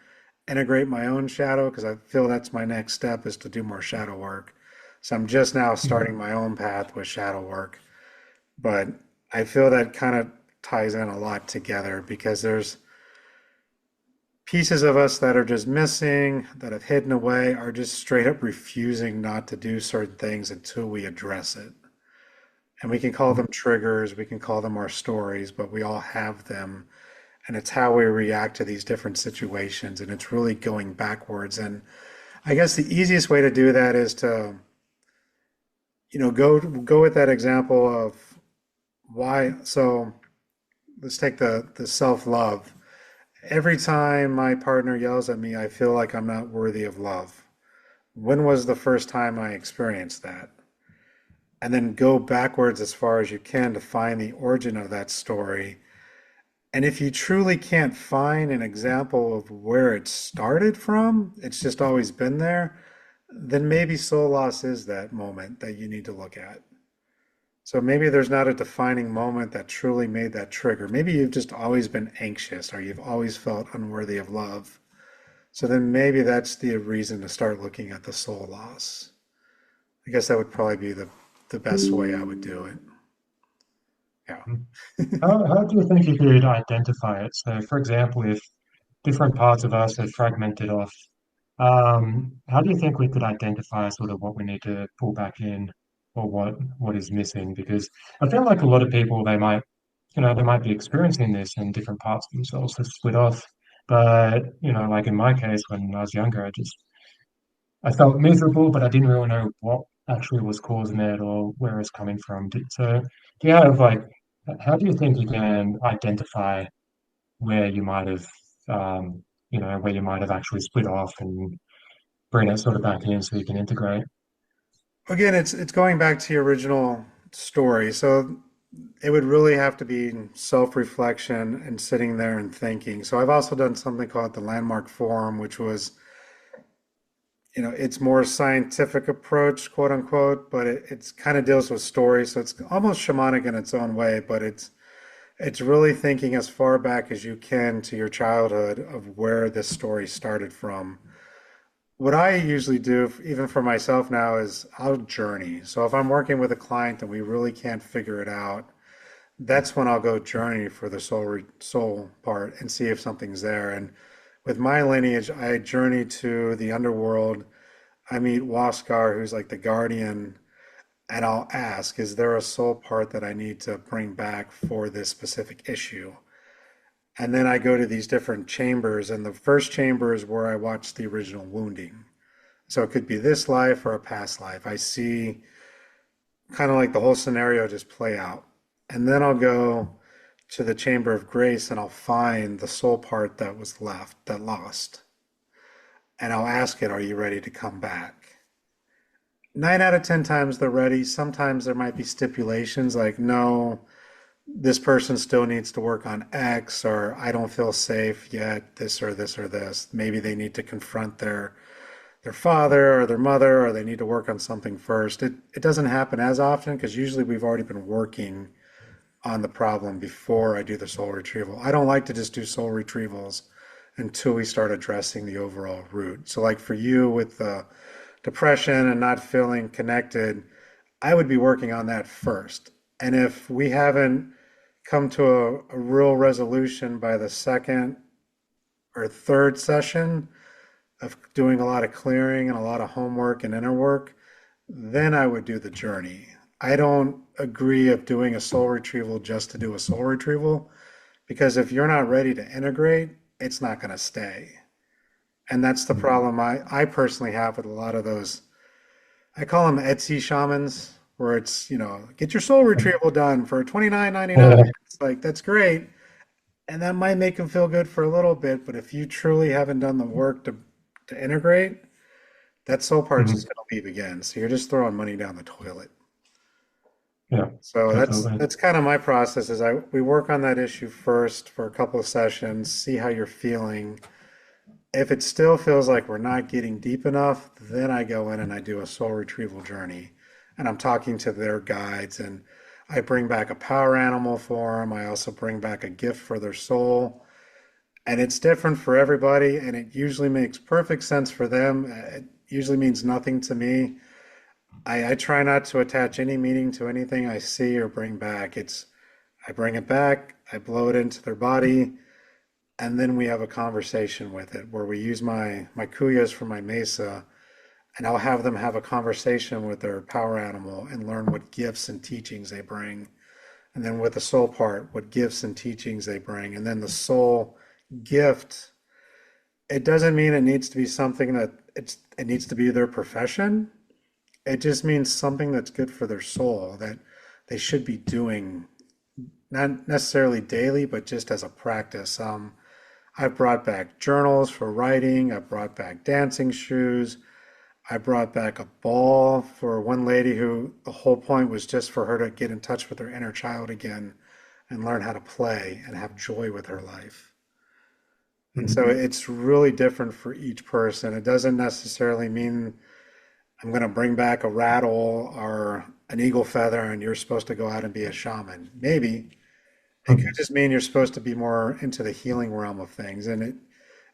integrate my own shadow because I feel that's my next step is to do more shadow work. So I'm just now Mhm. starting my own path with shadow work. But I feel that kind of ties in a lot together because there's pieces of us that are just missing, that have hidden away, are just straight up refusing not to do certain things until we address it. And we can call them triggers, we can call them our stories, but we all have them. And it's how we react to these different situations. And it's really going backwards. And I guess the easiest way to do that is to, go with that example of why. So let's take the self-love. Every time my partner yells at me, I feel like I'm not worthy of love. When was the first time I experienced that? And then go backwards as far as you can to find the origin of that story. And if you truly can't find an example of where it started from, it's just always been there, then maybe soul loss is that moment that you need to look at. So maybe there's not a defining moment that truly made that trigger. Maybe you've just always been anxious or you've always felt unworthy of love. So then maybe that's the reason to start looking at the soul loss. I guess that would probably be the best way I would do it. Yeah. How do you think you could identify it? So, for example, if different parts of us are fragmented off, how do you think we could identify sort of what we need to pull back in or what is missing? Because I feel like a lot of people they might be experiencing this and different parts of themselves have split off. But, like in my case, when I was younger, I felt miserable, but I didn't really know what actually was causing it or where it's coming from. So, do you have how do you think you can identify where you might have, where you might have actually split off and bring it sort of back in so you can integrate? Again, it's going back to your original story. So it would really have to be self-reflection and sitting there and thinking. So I've also done something called the Landmark Forum, which was, it's more scientific approach, quote unquote, but it's kind of deals with stories. So it's almost shamanic in its own way, but it's really thinking as far back as you can to your childhood of where this story started from. What I usually do, even for myself now, is I'll journey. So if I'm working with a client and we really can't figure it out, that's when I'll go journey for the soul part and see if something's there. And with my lineage, I journey to the underworld. I meet Waskar, who's like the guardian, and I'll ask, is there a soul part that I need to bring back for this specific issue? And then I go to these different chambers, and the first chamber is where I watch the original wounding. So it could be this life or a past life. I see kind of like the whole scenario just play out. And then I'll go to the chamber of grace and I'll find the soul part that was left, that lost. And I'll ask it, are you ready to come back? 9 out of 10 times they're ready. Sometimes there might be stipulations like, no, this person still needs to work on X, or I don't feel safe yet, this or this or this. Maybe they need to confront their father or their mother, or they need to work on something first. It doesn't happen as often because usually we've already been working on the problem before I do the soul retrieval. I don't like to just do soul retrievals until we start addressing the overall root. So, like for you with the depression and not feeling connected, I would be working on that first. And if we haven't come to a real resolution by the second or third session of doing a lot of clearing and a lot of homework and inner work, then I would do the journey. I don't agree of doing a soul retrieval just to do a soul retrieval because if you're not ready to integrate, it's not going to stay. And that's the problem I personally have with a lot of those. I call them Etsy shamans, where it's, get your soul retrieval done for $29.99. It's like, that's great. And that might make them feel good for a little bit. But if you truly haven't done the work to integrate, that soul part's just Mhm. going to leave again. So you're just throwing money down the toilet. Yeah, So that's definitely. that's kind of my process is we work on that issue first for a couple of sessions, see how you're feeling. If it still feels like we're not getting deep enough, then I go in and I do a soul retrieval journey. And I'm talking to their guides and I bring back a power animal for them. I also bring back a gift for their soul. And it's different for everybody, and it usually makes perfect sense for them. It usually means nothing to me. I try not to attach any meaning to anything I see or bring back. I bring it back, I blow it into their body, and then we have a conversation with it where we use my kuyas for my mesa, and I'll have them have a conversation with their power animal and learn what gifts and teachings they bring. And then with the soul part, what gifts and teachings they bring. And then the soul gift, it doesn't mean it needs to be something that it needs to be their profession. It just means something that's good for their soul that they should be doing, not necessarily daily, but just as a practice. I've brought back journals for writing. I've brought back dancing shoes. I brought back a ball for one lady who the whole point was just for her to get in touch with her inner child again and learn how to play and have joy with her life. And Mhm. so it's really different for each person. It doesn't necessarily mean I'm going to bring back a rattle or an eagle feather and you're supposed to go out and be a shaman. Maybe it could Mhm. just mean you're supposed to be more into the healing realm of things. And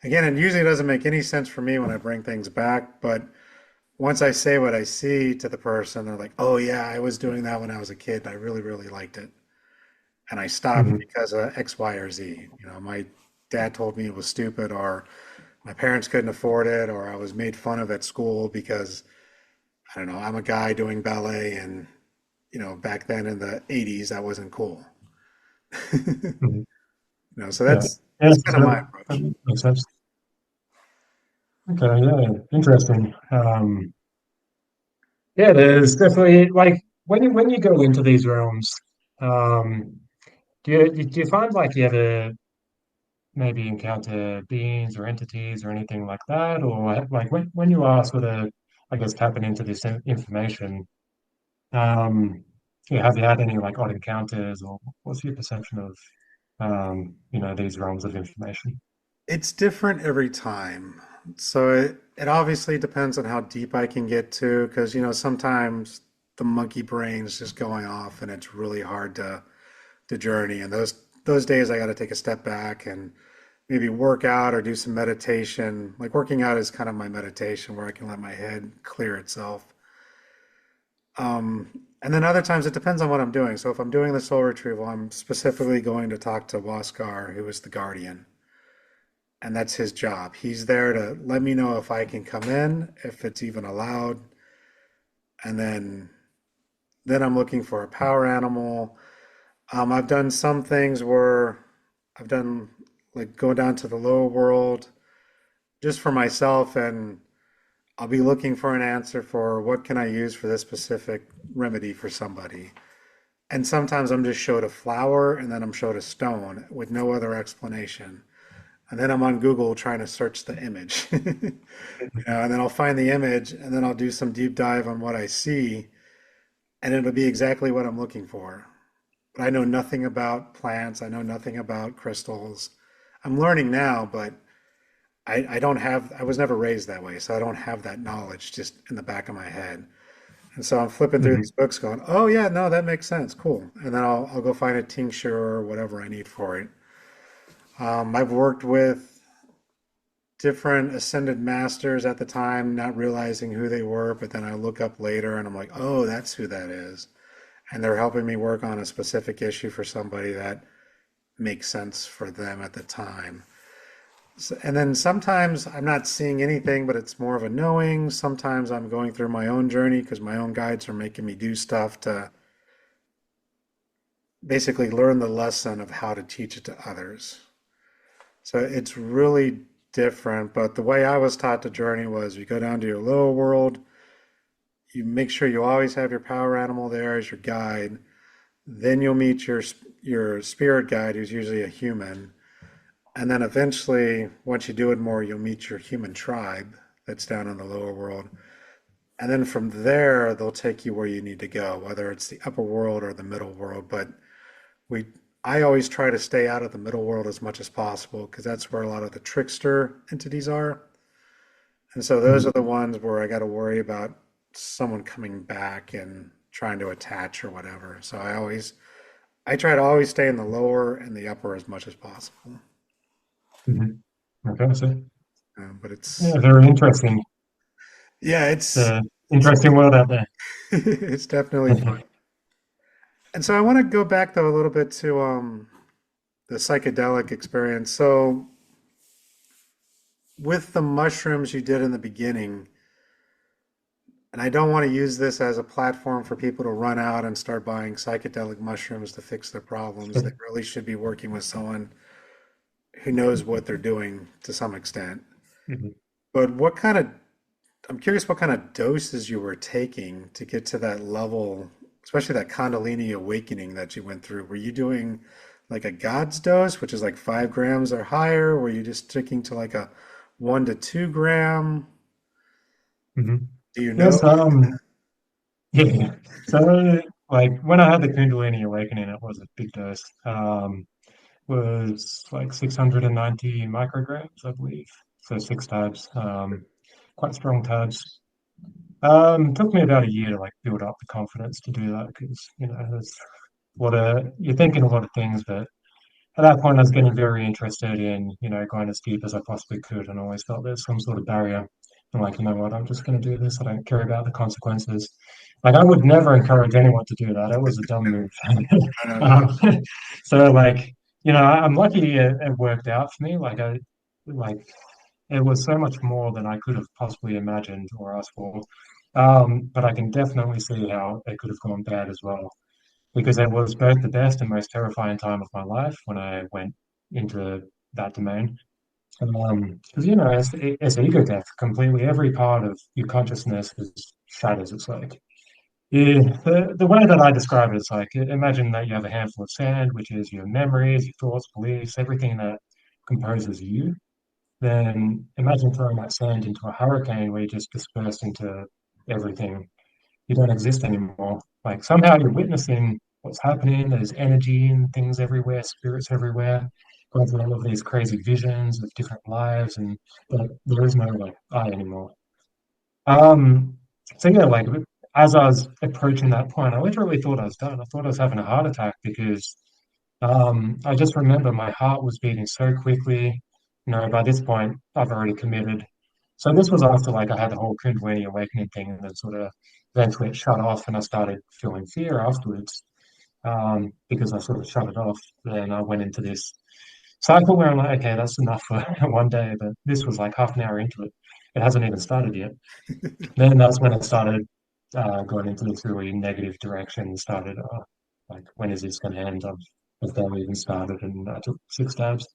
again, it usually doesn't make any sense for me when I bring things back, but once I say what I see to the person, they're like, "Oh yeah, I was doing that when I was a kid, and I really, really liked it." And I stopped Mhm. because of X, Y, or Z. My dad told me it was stupid, or my parents couldn't afford it, or I was made fun of at school because I don't know, I'm a guy doing ballet, and back then in the '80s, that wasn't cool. Mhm. So Yeah. Yeah. that's kind of So my that approach. makes sense. Okay. Yeah. Interesting. Yeah. There's definitely like when you go into these realms, um, do you find like you ever maybe encounter beings or entities or anything like that, or like when you are sort of, I guess, tapping into this information, um, yeah, have you had any like odd encounters, or what's your perception of these realms of information? It's different every time. So it obviously depends on how deep I can get to, because sometimes the monkey brain's just going off and it's really hard to journey. And those days I got to take a step back and maybe work out or do some meditation. Like working out is kind of my meditation where I can let my head clear itself. And then other times it depends on what I'm doing. So if I'm doing the soul retrieval, I'm specifically going to talk to Waskar, who is the guardian. And that's his job. He's there to let me know if I can come in, if it's even allowed, and then I'm looking for a power animal. I've done some things where I've done like go down to the lower world just for myself, and I'll be looking for an answer for what can I use for this specific remedy for somebody. And sometimes I'm just showed a flower and then I'm showed a stone with no other explanation. And then I'm on Google trying to search the image. And then I'll find the image and then I'll do some deep dive on what I see and it'll be exactly what I'm looking for. But I know nothing about plants. I know nothing about crystals. I'm learning now, but I don't have, I was never raised that way. So I don't have that knowledge just in the back of my head. And so I'm flipping through Hmm. these books going, oh yeah, no, that makes sense. Cool. And then I'll go find a tincture or whatever I need for it. I've worked with different ascended masters at the time, not realizing who they were, but then I look up later and I'm like, oh, that's who that is. And they're helping me work on a specific issue for somebody that makes sense for them at the time. So, and then sometimes I'm not seeing anything, but it's more of a knowing. Sometimes I'm going through my own journey because my own guides are making me do stuff to basically learn the lesson of how to teach it to others. So it's really different, but the way I was taught to journey was you go down to your lower world, you make sure you always have your power animal there as your guide. Then you'll meet your spirit guide, who's usually a human. And then eventually, once you do it more, you'll meet your human tribe that's down in the lower world. And then from there, they'll take you where you need to go, whether it's the upper world or the middle world. But we, I always try to stay out of the middle world as much as possible because that's where a lot of the trickster entities are. And so those Hmm. are the ones where I got to worry about someone coming back and trying to attach or whatever. So I try to always stay in the lower and the upper as much as possible. Mhm. Okay, so But yeah, very interesting. yeah, It's a it's interesting world out there. it's definitely fun. And so I want to go back though a little bit to the psychedelic experience. So with the mushrooms you did in the beginning, and I don't want to use this as a platform for people to run out and start buying psychedelic mushrooms to fix their problems. They really should be working with someone who knows what they're doing to some extent. Mhm. But I'm curious what kind of doses you were taking to get to that level, especially that Kundalini awakening that you went through. Were you doing like a God's dose, which is like 5 grams or higher? Were you just sticking to like a 1 to 2 gram? Mhm. Do you know? Yes, yeah. So, like, when I had the Kundalini awakening, it was a big dose. Was like 690 micrograms, I believe. So 6 tabs, quite strong tabs. Took me about a year to like build up the confidence to do that because, there's you're thinking a lot of things, but at that point I was getting very interested in, going as deep as I possibly could, and I always felt there's some sort of barrier. I'm like, you know what, I'm just going to do this. I don't care about the consequences. Like, I would never encourage anyone to do that. It was a dumb move. No, no, no. um, so, like, I'm lucky it worked out for me. Like, it was so much more than I could have possibly imagined or asked for. But I can definitely see how it could have gone bad as well because it was both the best and most terrifying time of my life when I went into that domain. Because it's ego death completely. Every part of your consciousness is shatters. It's like the way that I describe it is like imagine that you have a handful of sand, which is your memories, your thoughts, beliefs, everything that composes you. Then imagine throwing that sand into a hurricane where you just disperse into everything. You don't exist anymore. Like somehow you're witnessing what's happening. There's energy and things everywhere, spirits everywhere, going through all of these crazy visions of different lives, and but there is no like I anymore. Um, so yeah, like as I was approaching that point, I literally thought I was done. I thought I was having a heart attack because I just remember my heart was beating so quickly. By this point, I've already committed. So this was after like I had the whole Kundalini awakening thing, and then sort of eventually it shut off, and I started feeling fear afterwards because I sort of shut it off. Then I went into this cycle where I'm like, okay, that's enough for one day. But this was like half an hour into it. It hasn't even started yet. Then that's when it started going into this really negative direction. Started like, when is this going to end? I've barely even started, and I took 6 stabs.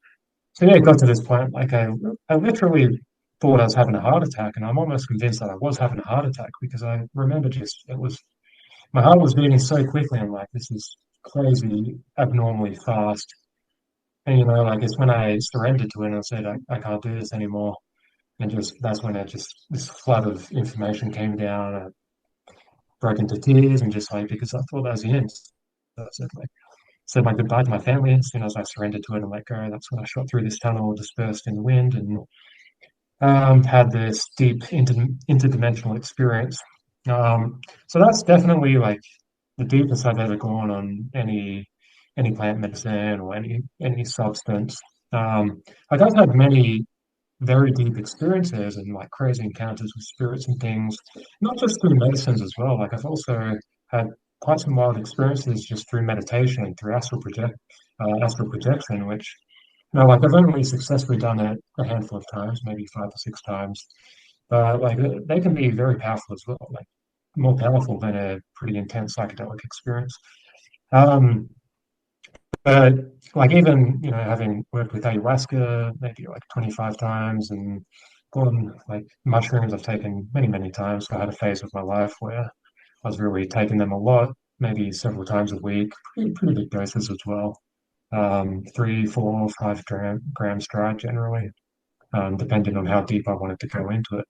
So yeah, it got to this point. Like I literally thought I was having a heart attack, and I'm almost convinced that I was having a heart attack because I remember just it was my heart was beating so quickly. I'm like, this is crazy, abnormally fast. And like it's when I surrendered to it and I said, I can't do this anymore. And just that's when it just this flood of information came down. I broke into tears and just like because I thought that was the end. So I said my goodbye to my family as soon as I surrendered to it and let go. That's when I shot through this tunnel, dispersed in the wind, and had this deep interdimensional experience. So that's definitely like the deepest I've ever gone on any plant medicine or any substance. Like I've had many very deep experiences and like crazy encounters with spirits and things, not just through medicines as well. Like I've also had quite some wild experiences just through meditation, through astral projection, which like I've only successfully done it a handful of times, maybe 5 or 6 times. But like they can be very powerful as well, like more powerful than a pretty intense psychedelic experience. Um, but like even having worked with ayahuasca maybe like 25 times and gone like mushrooms I've taken many times. So I had a phase of my life where I was really taking them a lot, maybe several times a week, pretty big doses as well. 3, 4, 5 grams dry generally, depending on how deep I wanted to go into it.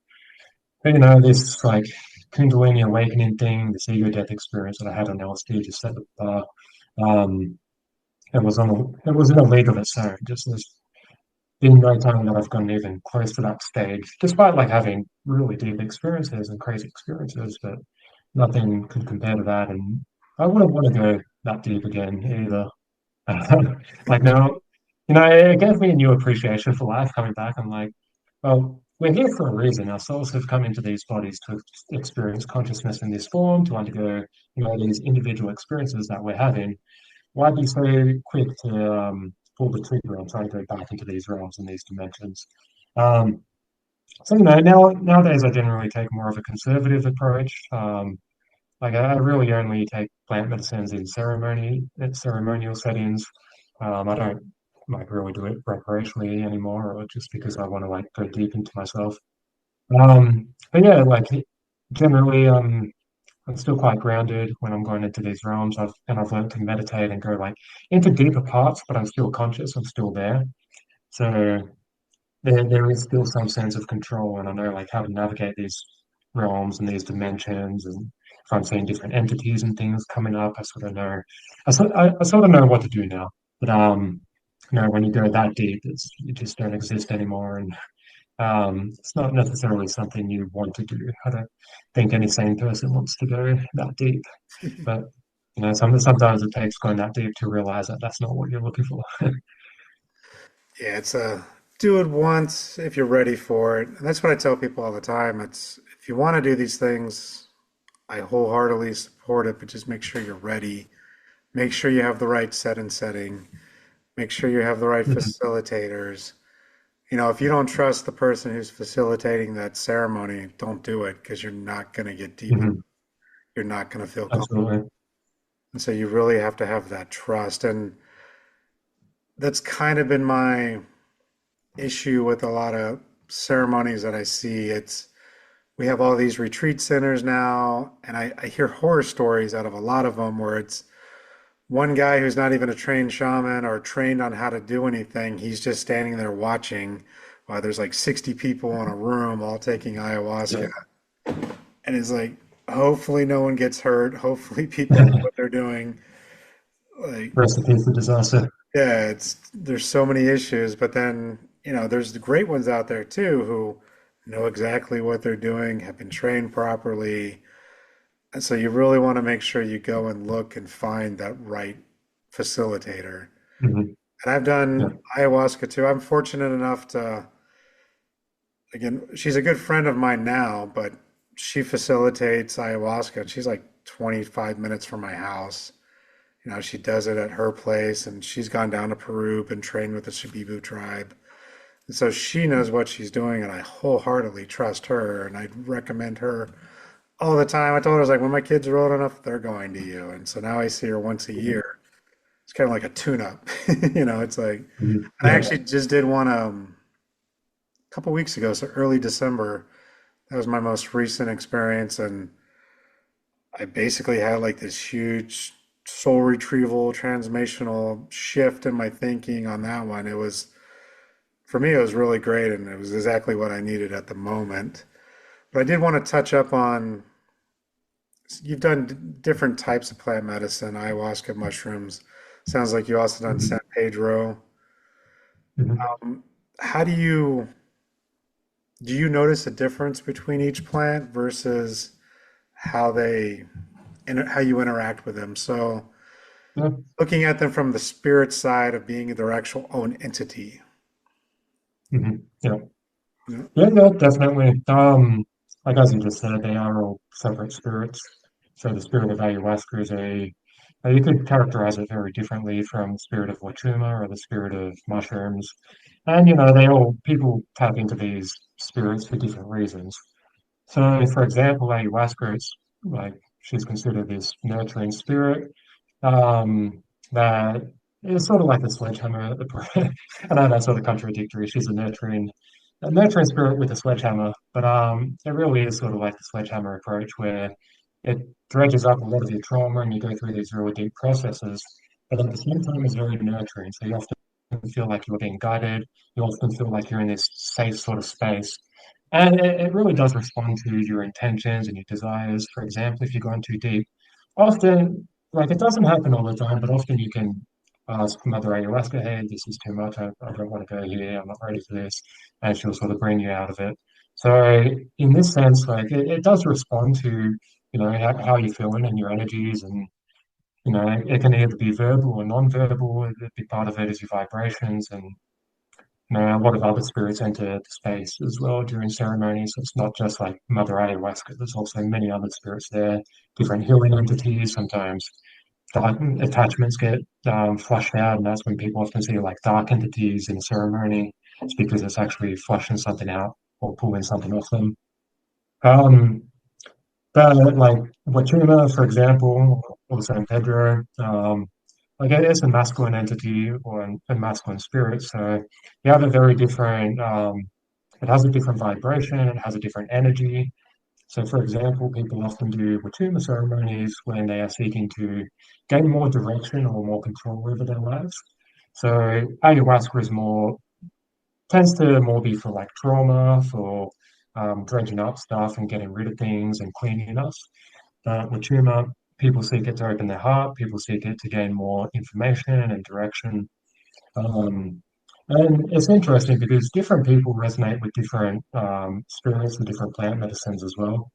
But this like Kundalini awakening thing, this ego death experience that I had on LSD just set the bar. Um, it was in a league of its own. Just there's been no time that I've gotten even close to that stage, despite like having really deep experiences and crazy experiences. But nothing could compare to that, and I wouldn't want to go that deep again either. Like now, it gave me a new appreciation for life coming back. I'm like, well, we're here for a reason. Our souls have come into these bodies to experience consciousness in this form, to undergo, these individual experiences that we're having. Why be so quick to pull the trigger on trying to go back into these realms and these dimensions? Um, so nowadays I generally take more of a conservative approach. Like I really only take plant medicines in ceremonial settings. I don't like really do it recreationally anymore, or just because I want to like go deep into myself. But yeah, like generally, I'm still quite grounded when I'm going into these realms. I've learned to meditate and go like into deeper parts, but I'm still conscious. I'm still there. So there is still some sense of control, and I know like how to navigate these realms and these dimensions, and if I'm seeing different entities and things coming up, I sort of know, I sort of know what to do now. But when you go that deep, you just don't exist anymore, and it's not necessarily something you want to do. I don't think any sane person wants to go that deep, but sometimes it takes going that deep to realize that that's not what you're looking for. Yeah, it's a do it once if you're ready for it. And that's what I tell people all the time. It's if you want to do these things, I wholeheartedly support it, but just make sure you're ready. Make sure you have the right set and setting. Make sure you have the right Mhm, facilitators. If you don't trust the person who's facilitating that ceremony, don't do it because you're not going to get deep enough. mhm, You're not going to feel comfortable. absolutely. And so you really have to have that trust. And that's kind of been my issue with a lot of ceremonies that I see. We have all these retreat centers now, and I hear horror stories out of a lot of them where it's one guy who's not even a trained shaman or trained on how to do anything. He's just standing there watching while there's like 60 people in a room all taking ayahuasca. Yeah. And it's like, hopefully no one gets hurt. Hopefully people know what they're doing. Like, Recipe for disaster. yeah, there's so many issues, but then, there's the great ones out there too who know exactly what they're doing, have been trained properly. And so you really want to make sure you go and look and find that right facilitator. Mhm, And I've yeah. done ayahuasca too. I'm fortunate enough to, again, she's a good friend of mine now, but she facilitates ayahuasca and she's like 25 minutes from my house. She does it at her place and she's gone down to Peru and trained with the Shabibu tribe. And so she knows what she's doing and I wholeheartedly trust her and I'd recommend her all the time. I told her, I was like, when my kids are old enough, they're going to you. And so now I see her once a Mhm, year. It's kind of like a tune-up. It's like, mhm, and I yeah. actually just did one a couple weeks ago, so early December. That was my most recent experience, and I basically had like this huge soul retrieval, transformational shift in my thinking on that one. For me, it was really great, and it was exactly what I needed at the moment. But I did want to touch up on, you've done different types of plant medicine, ayahuasca, mushrooms. Sounds like you also done Mhm, San Pedro. mhm. How do you notice a difference between each plant versus how how you interact with them? So Yeah. looking at them from the spirit side of being their actual own entity. Mhm, yeah. You know? Yeah, yeah, definitely. Like as you just said, they are all separate spirits. So the spirit of ayahuasca is you could characterize it very differently from the spirit of Wachuma or the spirit of mushrooms. And people tap into these spirits for different reasons. So, for example, ayahuasca, it's like she's considered this nurturing spirit um, that is sort of like a sledgehammer. I know that's sort of contradictory. She's a nurturing spirit with a sledgehammer, but it really is sort of like the sledgehammer approach, where it dredges up a lot of your trauma and you go through these really deep processes. But at the same time, it's very nurturing. So you often feel like you're being guided. You often feel like you're in this safe sort of space. And it really does respond to your intentions and your desires. For example, if you're going too deep, often like it doesn't happen all the time, but often you can ask Mother Ayahuasca, hey, this is too much. I don't want to go here. I'm not ready for this. And she'll sort of bring you out of it. So in this sense, like it does respond to how you're feeling and your energies, and it can either be verbal or non-verbal. A big part of it is your vibrations, and a lot of other spirits enter the space as well during ceremonies. So it's not just like Mother Ayahuasca. There's also many other spirits there, different healing entities. Sometimes dark attachments get flushed out, and that's when people often see like dark entities in a ceremony. It's because it's actually flushing something out or pulling something off them. Um, but like Wachuma, for example, or San Pedro, like it is a masculine entity or a masculine spirit. So you have a very different, it has a different vibration, it has a different energy. So, for example, people often do Wachuma ceremonies when they are seeking to gain more direction or more control over their lives. So, ayahuasca is more tends to more be for like trauma, for dredging up stuff and getting rid of things and cleaning us. With Tuma, people seek it to open their heart, people seek it to gain more information and direction. Um, and it's interesting because different people resonate with different spirits and different plant medicines as well.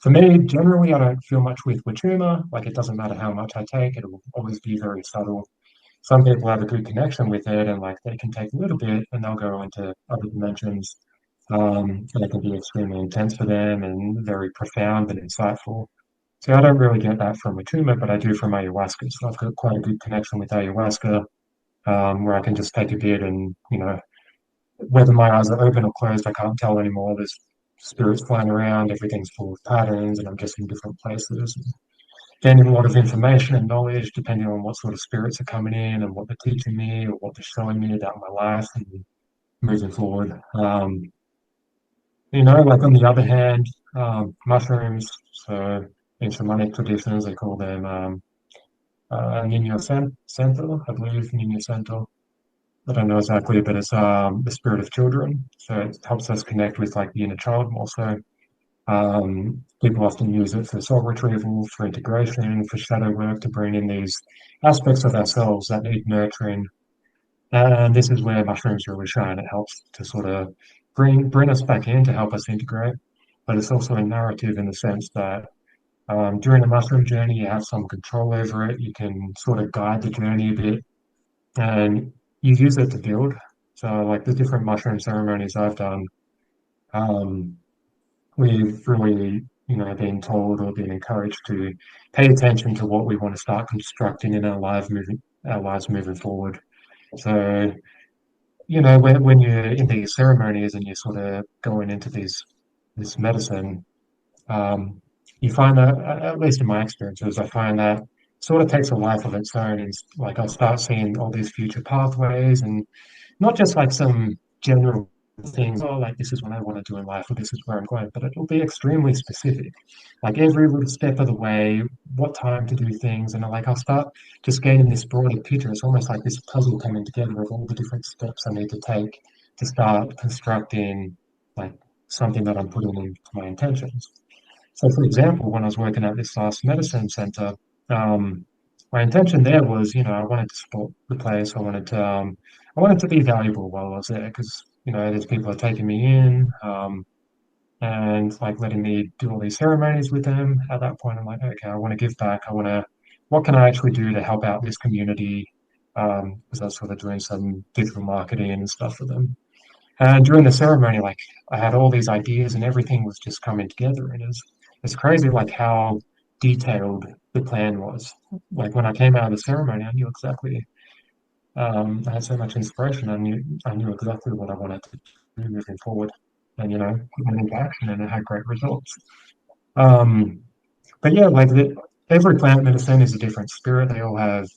For me, generally, I don't feel much with Wachuma. Like, it doesn't matter how much I take, it will always be very subtle. Some people have a good connection with it, and like they can take a little bit and they'll go into other dimensions. And it can be extremely intense for them and very profound and insightful. So I don't really get that from Atuma, but I do from ayahuasca. So I've got quite a good connection with ayahuasca, where I can just take a bit and, whether my eyes are open or closed, I can't tell anymore. There's spirits flying around, everything's full of patterns, and I'm just in different places, gaining a lot of information and knowledge depending on what sort of spirits are coming in and what they're teaching me or what they're showing me about my life and moving forward. Like on the other hand, mushrooms, so in shamanic traditions, they call them Santo, I believe, Nino Santo. I don't know exactly, but it's the spirit of children. So it helps us connect with like the inner child more so. People often use it for soul retrieval, for integration, for shadow work to bring in these aspects of ourselves that need nurturing. And this is where mushrooms really shine. It helps to sort of bring us back in to help us integrate. But it's also a narrative in the sense that during the mushroom journey, you have some control over it. You can sort of guide the journey a bit, and you use it to build. So, like the different mushroom ceremonies I've done, um, we've really, been told or been encouraged to pay attention to what we want to start constructing in our lives moving forward. So, when you're in these ceremonies and you're sort of going into this medicine, um, you find that, at least in my experiences, I find that sort of takes a life of its own. And like I start seeing all these future pathways and not just like some general things, oh, like this is what I want to do in life or this is where I'm going, but it'll be extremely specific. Like every little step of the way, what time to do things. And like I'll start just gaining this broader picture. It's almost like this puzzle coming together of all the different steps I need to take to start constructing like something that I'm putting into my intentions. So, for example, when I was working at this last medicine center, um, my intention there was, I wanted to support the place. I wanted to be valuable while I was there because, these people are taking me in, and like letting me do all these ceremonies with them. At that point, I'm like, okay, I want to give back. What can I actually do to help out this community? Because I was sort of doing some digital marketing and stuff for them. And during the ceremony, like I had all these ideas and everything was just coming together. And it's crazy like how detailed the plan was. Like when I came out of the ceremony, I knew exactly I had so much inspiration. I knew exactly what I wanted to do moving forward. And put it into action and it had great results. Um but yeah, every plant medicine is a different spirit. They all have,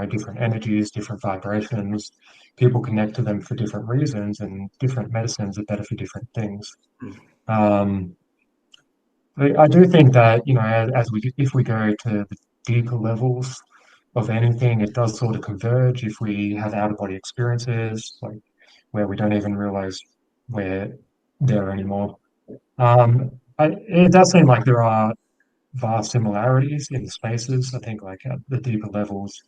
different energies, different vibrations. People connect to them for different reasons, and different medicines are better for different things. Um, I do think that, if we go to the deeper levels of anything, it does sort of converge if we have out of body experiences, like where we don't even realize we're there anymore. It does seem like there are vast similarities in the spaces. I think like at the deeper levels,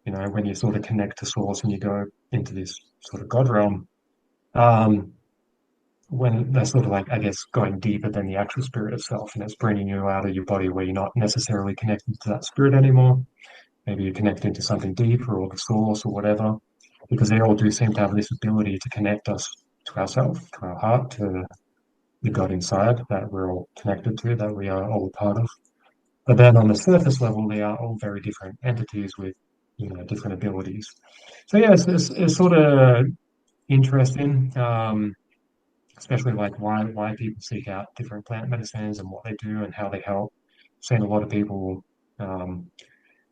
when you sort of connect to source and you go into this sort of God realm, um, when they're sort of like, I guess, going deeper than the actual spirit itself, and it's bringing you out of your body where you're not necessarily connected to that spirit anymore. Maybe you're connected to something deeper or the source or whatever, because they all do seem to have this ability to connect us to ourselves, to our heart, to the God inside that we're all connected to, that we are all a part of. But then on the surface level, they are all very different entities with, different abilities. So yeah, it's sort of interesting, especially like why people seek out different plant medicines and what they do and how they help. Seen a lot of people, um,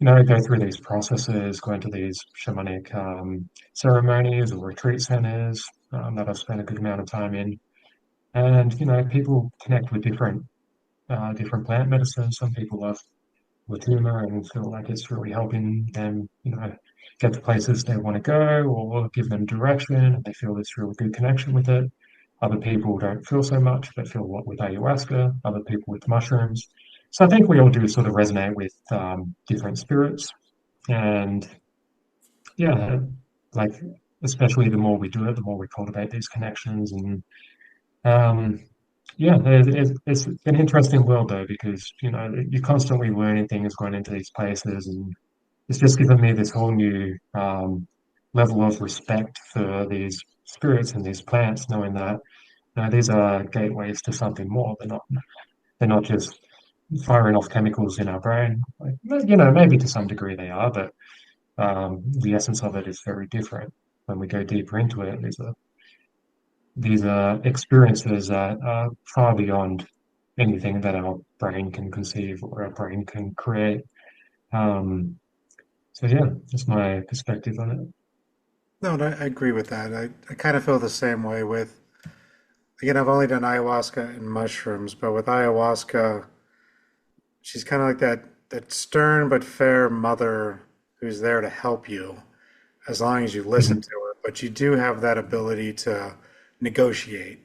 go through these processes, go into these shamanic ceremonies or retreat centers that I've spent a good amount of time in. And people connect with different plant medicines. Some people love Latuma and feel like it's really helping them, get to places they want to go or give them direction, and they feel this really good connection with it. Other people don't feel so much, they feel what with ayahuasca, other people with mushrooms. So I think we all do sort of resonate with different spirits. And yeah, like, especially the more we do it, the more we cultivate these connections. And um, yeah, it's an interesting world though, because, you're constantly learning things going into these places. And it's just given me this whole new level of respect for these spirits and these plants, knowing that these are gateways to something more. They're not just firing off chemicals in our brain. Like, maybe to some degree they are, but the essence of it is very different. When we go deeper into it, these are experiences that are far beyond anything that our brain can conceive or our brain can create. Um, so yeah, that's my perspective on it. No, and I agree with that. I kind of feel the same way with, again, I've only done ayahuasca and mushrooms, but with ayahuasca, she's kind of like that stern but fair mother who's there to help you as long as you listen Mhm, to her. But you do have that ability to negotiate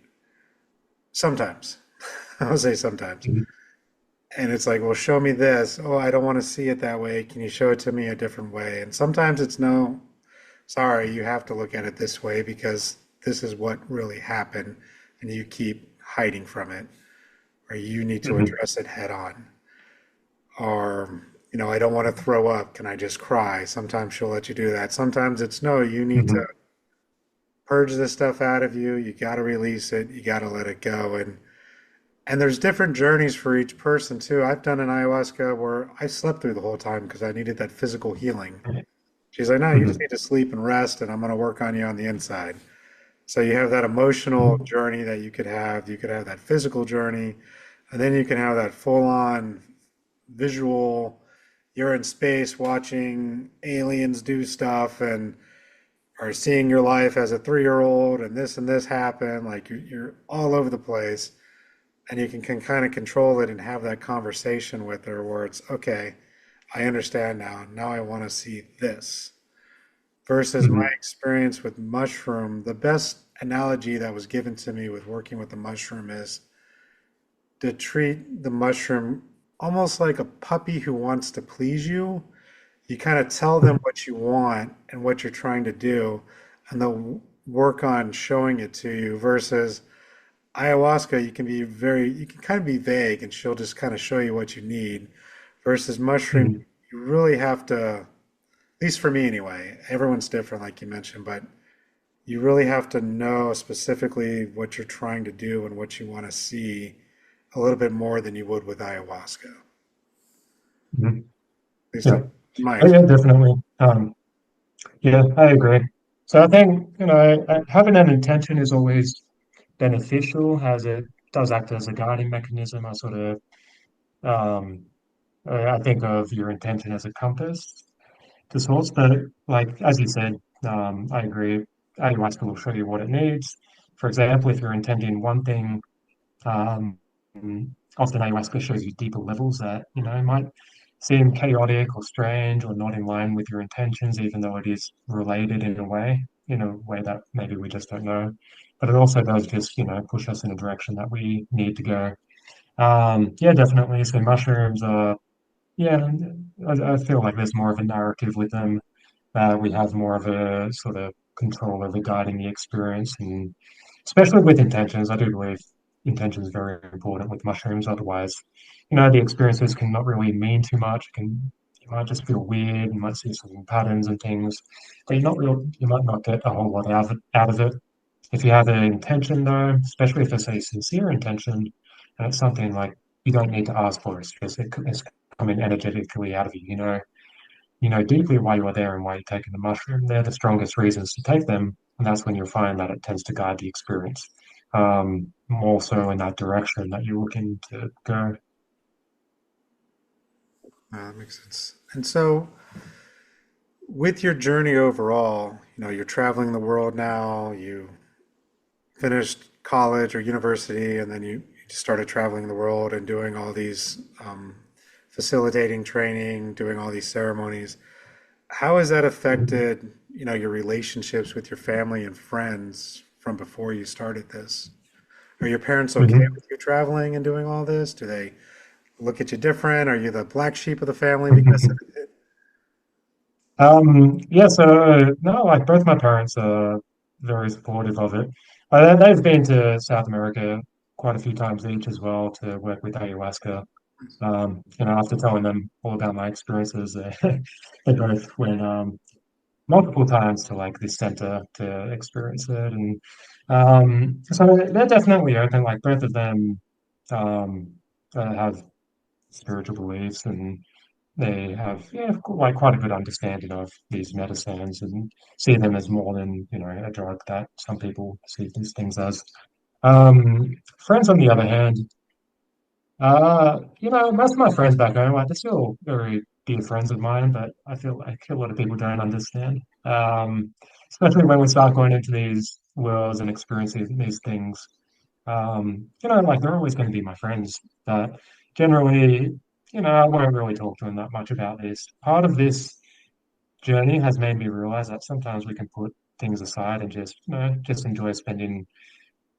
sometimes. I'll say sometimes. mhm, And it's like, well, show me this. Oh, I don't want to see it that way. Can you show it to me a different way? And sometimes it's no, sorry, you have to look at it this way because this is what really happened, and you keep hiding from it, or you need to mhm, address it head on. Or, I don't want to throw up. Can I just cry? Sometimes she'll let you do that. Sometimes it's no, you need to mhm, purge this stuff out of you. You got to release it. You got to let it go. And there's different journeys for each person too. I've done an ayahuasca where I slept through the whole time because I needed that physical healing. She's like, no, you just mhm, need to sleep and rest, and I'm going to work on you on the inside. So you have that emotional mhm, journey that you could have. You could have that physical journey, and then you can have that full-on visual. You're in space watching aliens do stuff and are seeing your life as a 3-year-old, and this happened. Like you're all over the place, and you can kind of control it and have that conversation with her where it's okay. I understand now. Now I want to see this. Versus my mhm, experience with mushroom, the best analogy that was given to me with working with the mushroom is to treat the mushroom almost like a puppy who wants to please you. You kind of tell them mhm, what you want and what you're trying to do, and they'll work on showing it to you. Versus ayahuasca, you can kind of be vague, and she'll just kind of show you what you need. Versus mushroom, mhm, you really have to, at least for me anyway, everyone's different, like you mentioned, but you really have to know specifically what you're trying to do and what you want to see a little bit more than you would with ayahuasca. At mhm. least Yeah. in my Oh, yeah, experience. definitely. Yeah, I agree. So I think, having an intention is always beneficial as it does act as a guiding mechanism. Um, I think of your intention as a compass to sorts, but like as you said, I agree. Ayahuasca will show you what it needs. For example, if you're intending one thing, um, often ayahuasca shows you deeper levels that might seem chaotic or strange or not in line with your intentions, even though it is related in a way that maybe we just don't know. But it also does just push us in a direction that we need to go. Yeah, definitely. So mushrooms are, yeah, I feel like there's more of a narrative with them. We have more of a sort of control over guiding the experience, and especially with intentions. I do believe intention is very important with mushrooms. Otherwise, the experiences can not really mean too much. You might just feel weird. You might see some patterns and things, but you might not get a whole lot out of it. If you have an intention, though, especially if it's a sincere intention, and it's something like you don't need to ask for, it's coming energetically out of you. You know deeply why you are there and why you're taking the mushroom. They're the strongest reasons to take them, and that's when you'll find that it tends to guide the experience more so in that direction that you're looking to go. That makes sense. And so, with your journey overall, you're traveling the world now, you finished college or university, and then you just started traveling the world and doing all these facilitating training, doing all these ceremonies. How has that affected, your relationships with your family and friends from before you started this? Are your parents okay Mhm. with you traveling and doing all this? Do they look at you different? Are you the black sheep of the family because of it? Yeah, so no, like both my parents are very supportive of it. They've been to South America quite a few times each as well to work with ayahuasca. After telling them all about my experiences, they both went multiple times to like this center to experience it, and so they're definitely open. Like both of them um, have spiritual beliefs, and they have like quite a good understanding of these medicines and see them as more than a drug that some people see these things as. Friends, on the other hand, most of my friends back home, like they're still very dear friends of mine, but I feel like a lot of people don't understand. Especially when we start going into these worlds and experiencing these things. Like they're always going to be my friends, but generally, I won't really talk to them that much about this. Part of this journey has made me realize that sometimes we can put things aside and just enjoy spending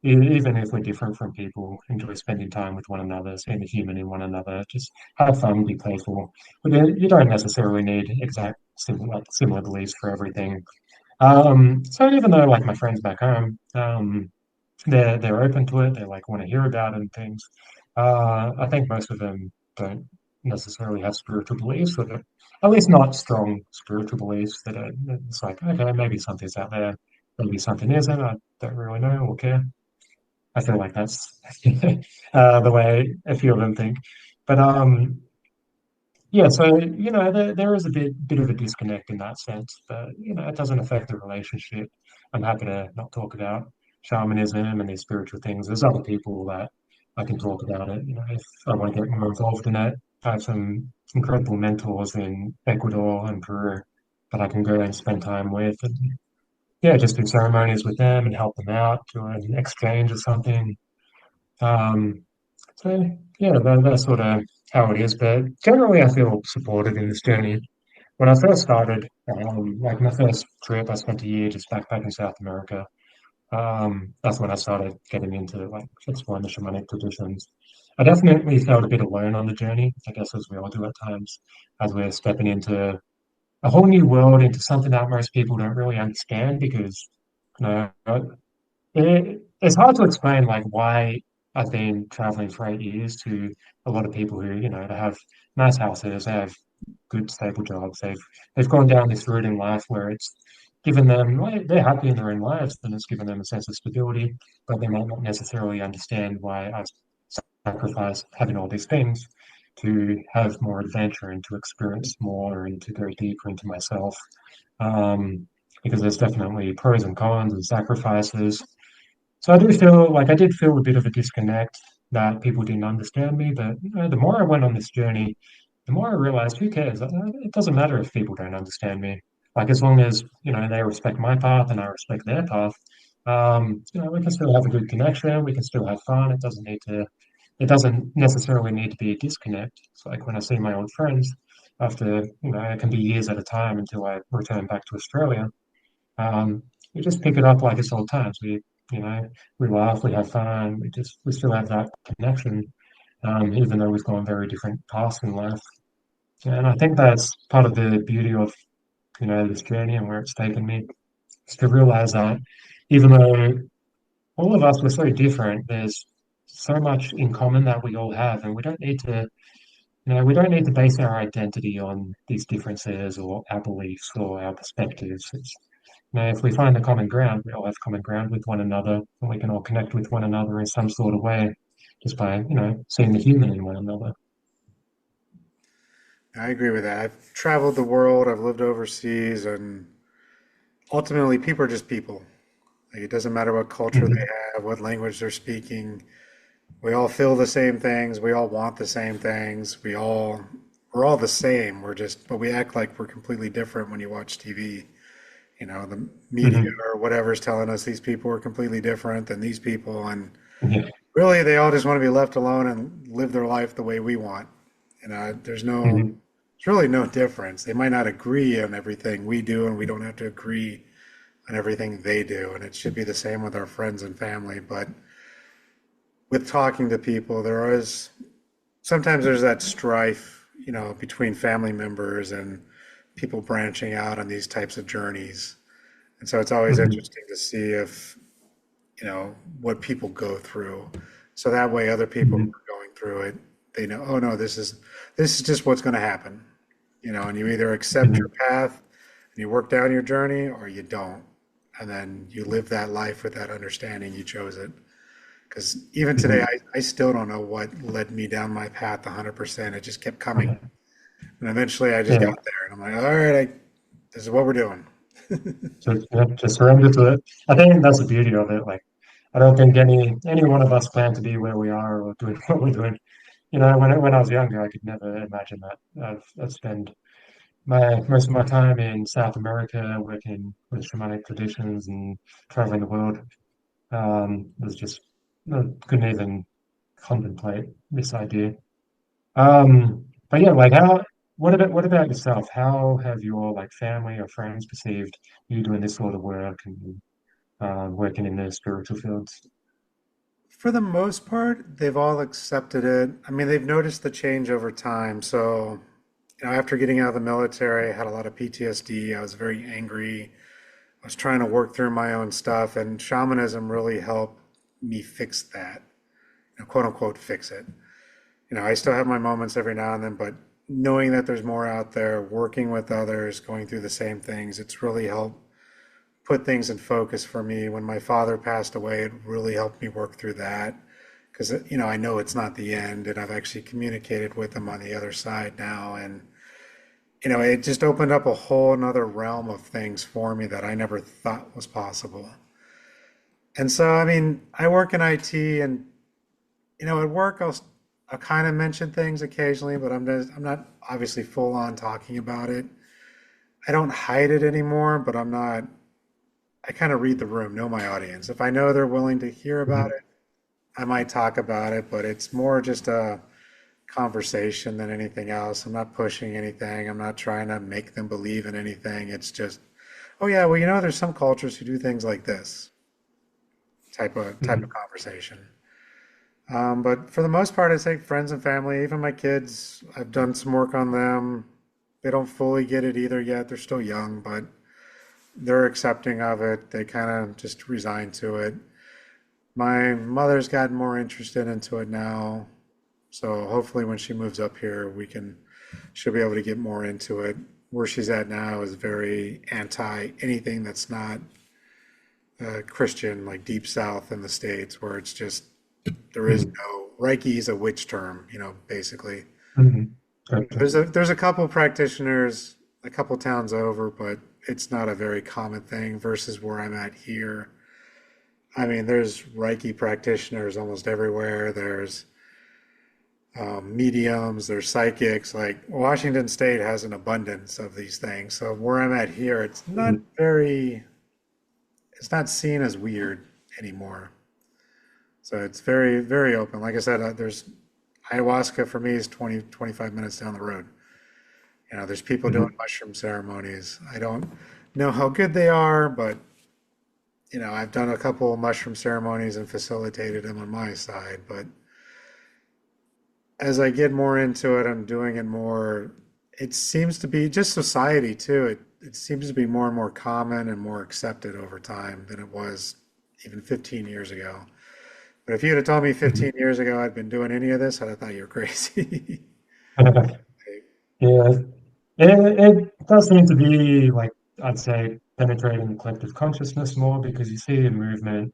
even if we're different from people, enjoy spending time with one another, seeing the human in one another, just have fun, be playful. But you don't necessarily need exact similar beliefs for everything. So even though like my friends back home, they're open to it, they like want to hear about it and things. I think most of them don't necessarily have spiritual beliefs, or at least not strong spiritual beliefs that it's like, okay, maybe something's out there, maybe something isn't. I don't really know or care. I feel like that's the way a few of them think. But yeah, so there is a bit of a disconnect in that sense, but it doesn't affect the relationship. I'm happy to not talk about shamanism and these spiritual things. There's other people that I can talk about it. If I want to get more involved in it, I have some incredible mentors in Ecuador and Peru that I can go and spend time with, and yeah, just do ceremonies with them and help them out, do an exchange or something. Um, so yeah, that's sort of how it is. But generally, I feel supported in this journey. When I first started, like my first trip, I spent a year just backpacking South America. That's when I started getting into like exploring the shamanic traditions. I definitely felt a bit alone on the journey, I guess as we all do at times, as we're stepping into a whole new world, into something that most people don't really understand because you know, it's hard to explain like why I've been traveling for 8 years to a lot of people who, they have nice houses, they have good stable jobs, they've gone down this route in life where it's given them like, they're happy in their own lives and it's given them a sense of stability, but they might not necessarily understand why I sacrifice having all these things to have more adventure and to experience more and to go deeper into myself. Um, because there's definitely pros and cons and sacrifices, so I did feel a bit of a disconnect that people didn't understand me. But the more I went on this journey, the more I realized who cares? It doesn't matter if people don't understand me. Like as long as they respect my path and I respect their path, we can still have a good connection. We can still have fun. It doesn't necessarily need to be a disconnect. It's like when I see my old friends after it can be years at a time until I return back to Australia. Um, we just pick it up like it's old times. You know, we laugh, we have fun, we still have that connection, even though we've gone very different paths in life. And I think that's part of the beauty of, this journey and where it's taken me, is to realize that even though all of us were so different. There's so much in common that we all have, and we don't need to, we don't need to base our identity on these differences or our beliefs or our perspectives. If we find a common ground, we all have common ground with one another, and we can all connect with one another in some sort of way, just by, seeing the human in one another. I agree with that. I've traveled the world, I've lived overseas, and ultimately, people are just people. Like, it doesn't matter what culture they Hmm. have, what language they're speaking. We all feel the same things. We all want the same things. We're all the same. But we act like we're completely different when you watch TV. The media Hmm. or whatever's telling us these people are completely different than these people, and Yeah. really, they all just want to be left alone and live their life the way we want. Hmm. There's really no difference. They might not agree on everything we do, and we don't have to agree on everything they do. And it should be the same with our friends and family. But with talking to people, sometimes there's that strife, between family members and people branching out on these types of journeys. And so it's always Hmm. interesting to see if, what people go through. So that way other people who Hmm. are going through it, they know, oh no, this is just what's going to happen. And you either accept your Hmm. path and you work down your journey or you don't. And then you live that life with that understanding you chose it. Because even today, Hmm. I still don't know what led me down my path 100%. It just kept coming. Okay. And eventually I just Yeah. got there and I'm like, all right, this is what we're doing. Just surrender to it. I think that's the beauty of it. Like, I don't think any one of us plan to be where we are or doing what we're doing. When I was younger, I could never imagine that. I've spent most of my time in South America working with shamanic traditions and traveling the world. It was just I couldn't even contemplate this idea. But yeah, like what about yourself? How have your like family or friends perceived you doing this sort of work and working in the spiritual fields? For the most part, they've all accepted it. I mean, they've noticed the change over time. So, after getting out of the military, I had a lot of PTSD. I was very angry. I was trying to work through my own stuff, and shamanism really helped me fix that, quote unquote, fix it. I still have my moments every now and then, but knowing that there's more out there, working with others, going through the same things, it's really helped put things in focus for me. When my father passed away, it really helped me work through that because, I know it's not the end, and I've actually communicated with him on the other side now. And, it just opened up a whole nother realm of things for me that I never thought was possible. And so, I mean, I work in IT, and at work, I'll kind of mention things occasionally, but I'm not obviously full on talking about it. I don't hide it anymore, but I'm not. I kind of read the room, know my audience. If I know they're willing to hear about Hmm. it, I might talk about it, but it's more just a conversation than anything else. I'm not pushing anything. I'm not trying to make them believe in anything. It's just, oh yeah, well, there's some cultures who do things like this type of Hmm. conversation. But for the most part, I'd say friends and family, even my kids, I've done some work on them. They don't fully get it either yet. They're still young, but they're accepting of it. They kind of just resign to it. My mother's gotten more interested into it now. So hopefully when she moves up here, she'll be able to get more into it. Where she's at now is very anti anything that's not Christian, like deep South in the States, where it's just, there is Hmm. no, Reiki is a witch term, basically. Hmm. Gotcha. There's a couple practitioners, a couple towns over, but it's not a very common thing versus where I'm at here. I mean, there's Reiki practitioners almost everywhere. There's mediums, there's psychics. Like Washington State has an abundance of these things. So where I'm at here, Hmm. it's not seen as weird anymore. So it's very, very open. Like I said, there's ayahuasca for me is 25 minutes down the road. There's people doing Hmm. mushroom ceremonies. I don't know how good they are, but I've done a couple of mushroom ceremonies and facilitated them on my side. But as I get more into it, I'm doing it more. It seems to be just society too. It seems to be more and more common and more accepted over time than it was even 15 years ago. But if you'd have told me 15 years ago I'd been doing any of this, I'd have thought you were crazy. Yeah, it does seem to be like I'd say penetrating the collective consciousness more because you see a movement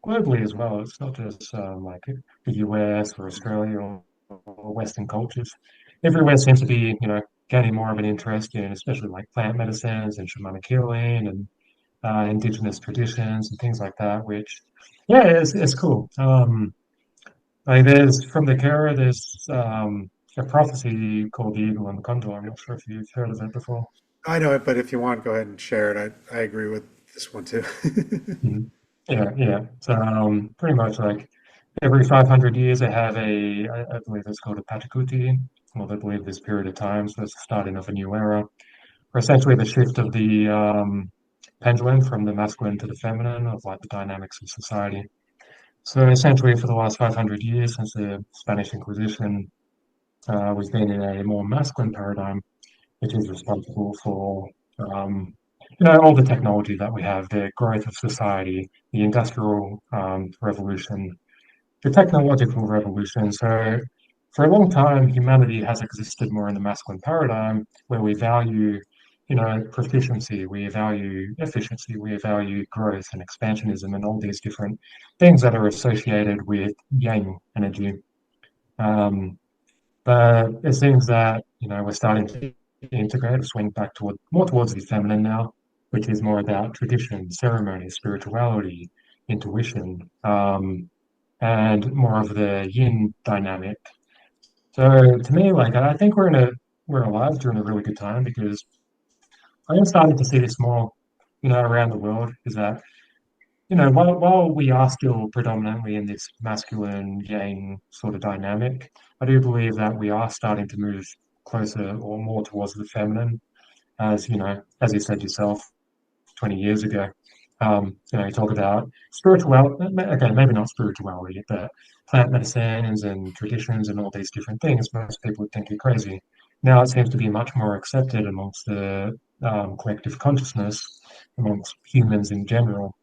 globally as well. It's not just like the US or Australia or Western cultures. Everywhere seems to be, gaining more of an interest in, especially like plant medicines and shamanic healing and indigenous traditions and things like that. Which, yeah, it's cool. Like there's from the Kara, there's a prophecy called the Eagle and the Condor. I'm not sure if you've heard of it before. I know it, but if you want, go ahead and share it. I agree with this one too. Mhm. Yeah, yeah. So pretty much like every 500 years, they have I believe it's called a Patakuti. Well, they believe this period of time, so it's the starting of a new era, or essentially the shift of the pendulum from the masculine to the feminine of like the dynamics of society. So essentially, for the last 500 years, since the Spanish Inquisition, we've been in a more masculine paradigm which is responsible for all the technology that we have, the growth of society, the industrial revolution, the technological revolution. So for a long time, humanity has existed more in the masculine paradigm where we value, proficiency, we value efficiency, we value growth and expansionism and all these different things that are associated with yang energy. Um, but it seems that, we're starting to integrate, swing back toward more towards the feminine now, which is more about tradition, ceremony, spirituality, intuition, and more of the yin dynamic. So to me, like I think we're alive during a really good time because I am starting to see this more, around the world, is that while we are still predominantly in this masculine yang sort of dynamic, I do believe that we are starting to move closer or more towards the feminine, as you said yourself 20 years ago. You talk about spirituality, okay, maybe not spirituality, but plant medicines and traditions and all these different things. Most people would think you're crazy. Now it seems to be much more accepted amongst the collective consciousness, amongst humans in general,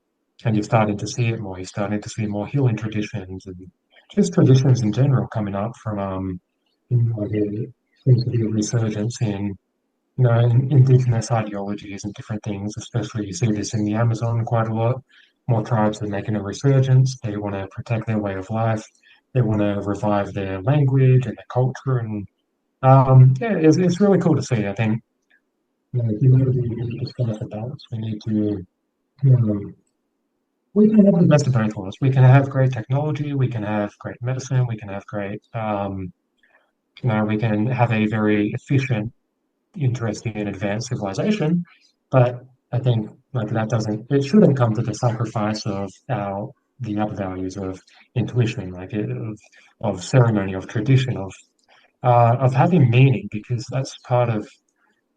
and you're starting to see it more. You're starting to see more healing traditions and just traditions in general coming up from there seems to be a resurgence in indigenous ideologies and different things. Especially you see this in the Amazon quite a lot. More tribes are making a resurgence. They want to protect their way of life. They want to revive their language and their culture, and yeah, it's really cool to see. I think humanity needs to strike a balance. We need to. Um, we can have the best of both worlds. We can have great technology. We can have great medicine. We can have great. We can have a very efficient, interesting and advanced civilization. But I think like that doesn't it shouldn't come to the sacrifice of our the other values of intuition, of ceremony, of tradition, of having meaning, because that's part of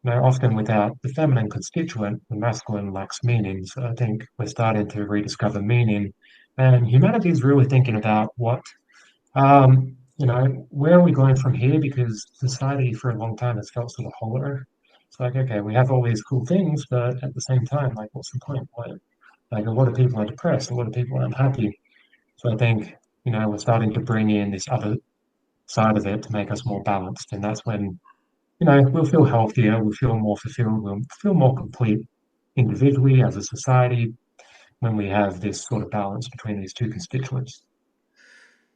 often without the feminine constituent, the masculine lacks meaning. So I think we're starting to rediscover meaning, and humanity is really thinking about where are we going from here? Because society for a long time has felt sort of hollow. It's like, okay, we have all these cool things, but at the same time, like, what's the point? Like a lot of people are depressed, a lot of people are unhappy. So I think, we're starting to bring in this other side of it to make us more balanced. And that's when, we'll feel healthier, we'll feel more fulfilled, we'll feel more complete individually as a society when we have this sort of balance between these two constituents.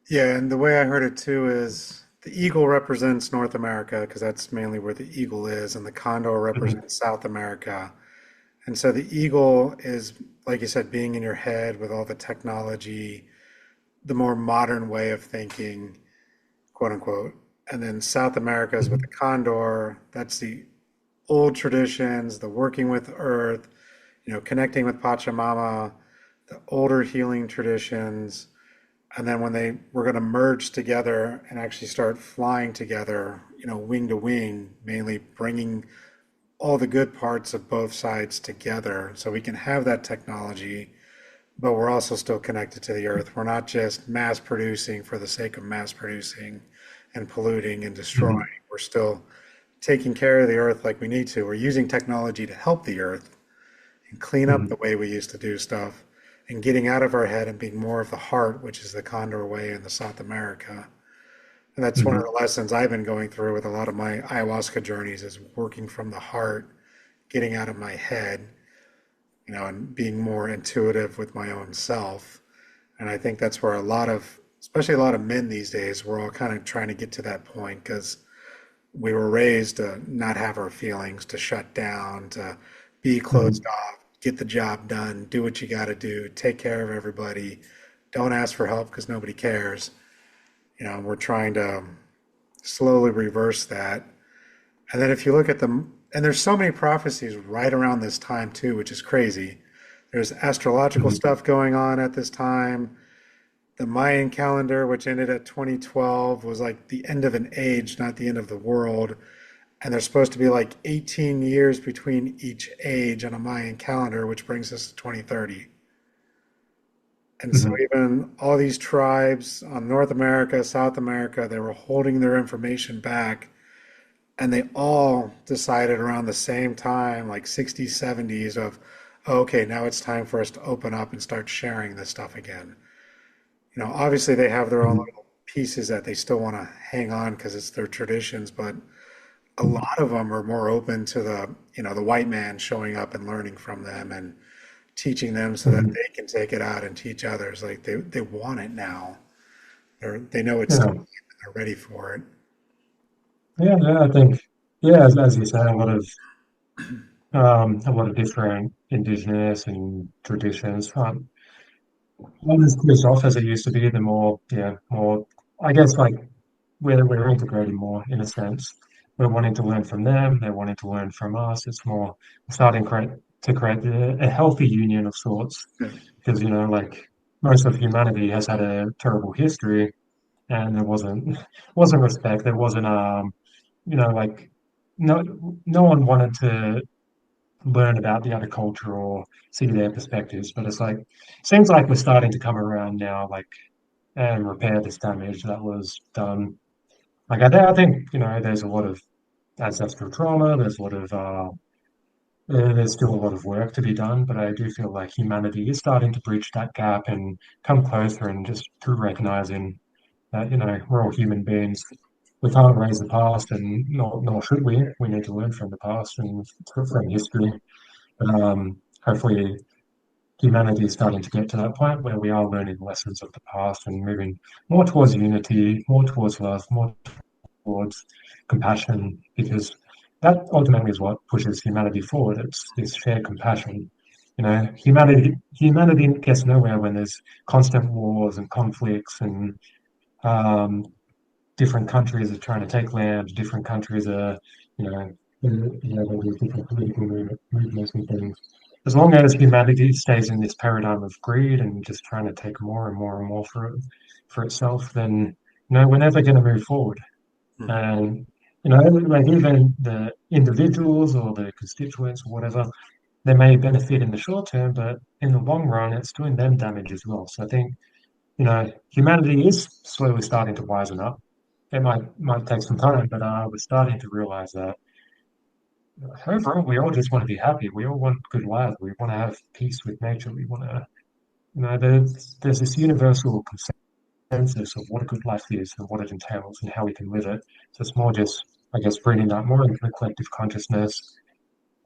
Yeah, and the way I heard it too is the eagle represents North America because that's mainly where the eagle is, and the condor Mhm, represents South America. And so the eagle is, like you said, being in your head with all the technology, the more modern way of thinking, quote unquote. And then South America is with mhm, the condor. That's the old traditions, the working with earth, connecting with Pachamama, the older healing traditions. And then when they were going to merge together and actually start flying together, wing to wing, mainly bringing all the good parts of both sides together so we can have that technology, but we're also still connected to the earth. We're not just mass producing for the sake of mass producing and polluting and destroying. mhm, We're still taking care of the earth like we need to. We're using technology to help the earth and clean up mhm, the way we used to do stuff and getting out of our head and being more of the heart, which is the Condor way in the South America. And that's one of Hmm. the lessons I've been going through with a lot of my ayahuasca journeys is working from the heart, getting out of my head, and being more intuitive with my own self. And I think that's where especially a lot of men these days, we're all kind of trying to get to that point because we were raised to not have our feelings, to shut down, to be closed Hmm. off, get the job done, do what you got to do, take care of everybody, don't ask for help because nobody cares. We're trying to slowly reverse that. And then if you look at them, and there's so many prophecies right around this time too, which is crazy. There's astrological Hmm. stuff going on at this time. The Mayan calendar, which ended at 2012, was like the end of an age, not the end of the world. And there's supposed to be like 18 years between each age on a Mayan calendar, which brings us to 2030. And so Hmm. even all these tribes on North America, South America, they were holding their information back, and they all decided around the same time, like 60s, 70s, of, "Oh, okay, now it's time for us to open up and start sharing this stuff again." Obviously they have their own Hmm. little pieces that they still want to hang on because it's their traditions, but a lot of them are more open to the white man showing up and learning from them and teaching them so that Hmm. they can take it out and teach others. Like they want it now. They know it's time Yeah. and they're ready for it. Yeah, yeah, I think, yeah, as you say, a lot of different indigenous and traditions. Not as closed off as it used to be. The more, yeah, more. I guess like we're integrating more in a sense. We're wanting to learn from them. They're wanting to learn from us. It's more starting to create a healthy union of sorts. Yeah. Because like most of humanity has had a terrible history, and there wasn't respect. There wasn't like no no one wanted to learn about the other culture or see their perspectives. But it's like seems like we're starting to come around now, like and repair this damage that was done. Like I think there's a lot of ancestral trauma. There's still a lot of work to be done, but I do feel like humanity is starting to bridge that gap and come closer, and just through recognizing that we're all human beings. We can't erase the past, and nor should we. We need to learn from the past and from history. Hopefully, humanity is starting to get to that point where we are learning lessons of the past and moving more towards unity, more towards love, more towards compassion, because that ultimately is what pushes humanity forward. It's this shared compassion. Humanity gets nowhere when there's constant wars and conflicts, and um, different countries are trying to take land. Different countries are, you know, there's different political movements and things. As long as humanity stays in this paradigm of greed and just trying to take more and more and more for itself, then we're never going to move forward. Hmm. And like even the individuals or the constituents or whatever, they may benefit in the short term, but in the long run, it's doing them damage as well. So I think humanity is slowly starting to wisen up. It might take some time, but we're starting to realize that overall, we all just want to be happy. We all want good lives. We want to have peace with nature. We want to, there's this universal consensus of what a good life is and what it entails and how we can live it. So it's more just, I guess, bringing that more into the collective consciousness.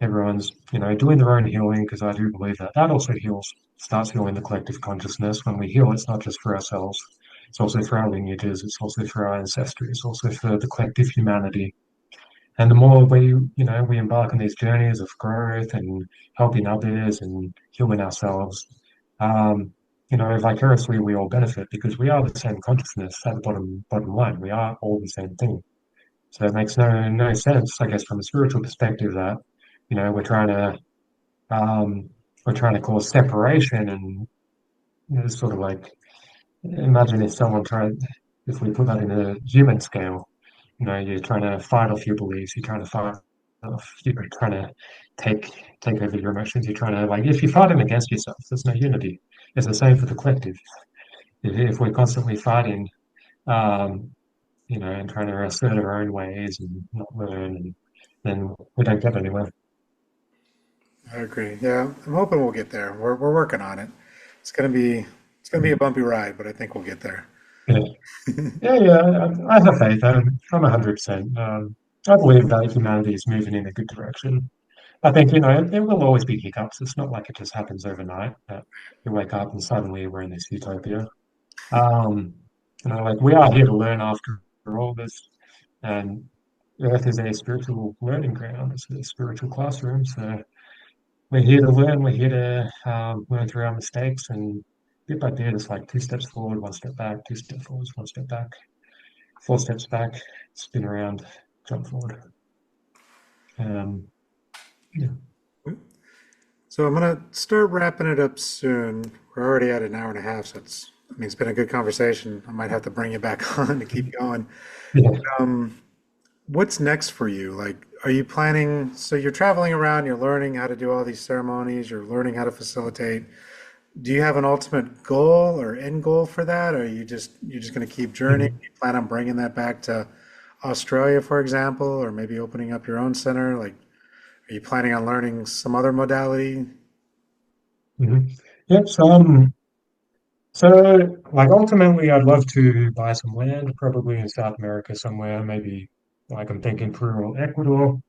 Everyone's, doing their own healing, because I do believe that that also starts healing the collective consciousness. When we heal, it's not just for ourselves. It's also for our lineages. It's also for our ancestry. It's also for the collective humanity. And the more we embark on these journeys of growth and helping others and healing ourselves, um, vicariously we all benefit, because we are the same consciousness at the bottom line. We are all the same thing. So it makes no sense, I guess, from a spiritual perspective, that you know we're trying to um, we're trying to cause separation, and it's sort of like, imagine if we put that in a human scale. You're trying to fight off your beliefs. You're trying to fight off. You're trying to take take over your emotions. You're trying to, like, if you're fighting against yourself, there's no unity. It's the same for the collective. If we're constantly fighting, um, and trying to assert our own ways and not learn, and then we don't get anywhere. I agree. Yeah, I'm hoping we'll get there. We're working on it. It's gonna be it's gonna be a bumpy ride, but I think we'll get there. Yeah, I have faith. I'm 100%. I believe that humanity is moving in a good direction. I think, there will always be hiccups. It's not like it just happens overnight that you wake up and suddenly we're in this utopia. Um, like we are here to learn after all this, and Earth is a spiritual learning ground. It's a spiritual classroom. So we're here to learn. We're here to learn through our mistakes, and bit by bit, it's like two steps forward, one step back, two steps forward, one step back, four steps back, spin around, jump forward. Um, yeah. So I'm gonna start wrapping it up soon. We're already at an hour and a half, so it's been a good conversation. I might have to bring you back on to keep going. Yeah. Um, what's next for you? Like, are you planning? So you're traveling around, you're learning how to do all these ceremonies, you're learning how to facilitate. Do you have an ultimate goal or end goal for that? Or are you're just going to keep journeying? Mhm. You plan on bringing that back to Australia, for example, or maybe opening up your own center? Like, are you planning on learning some other modality? Mhm. Yep. So like ultimately, I'd love to buy some land, probably in South America somewhere. Maybe like I'm thinking rural Ecuador,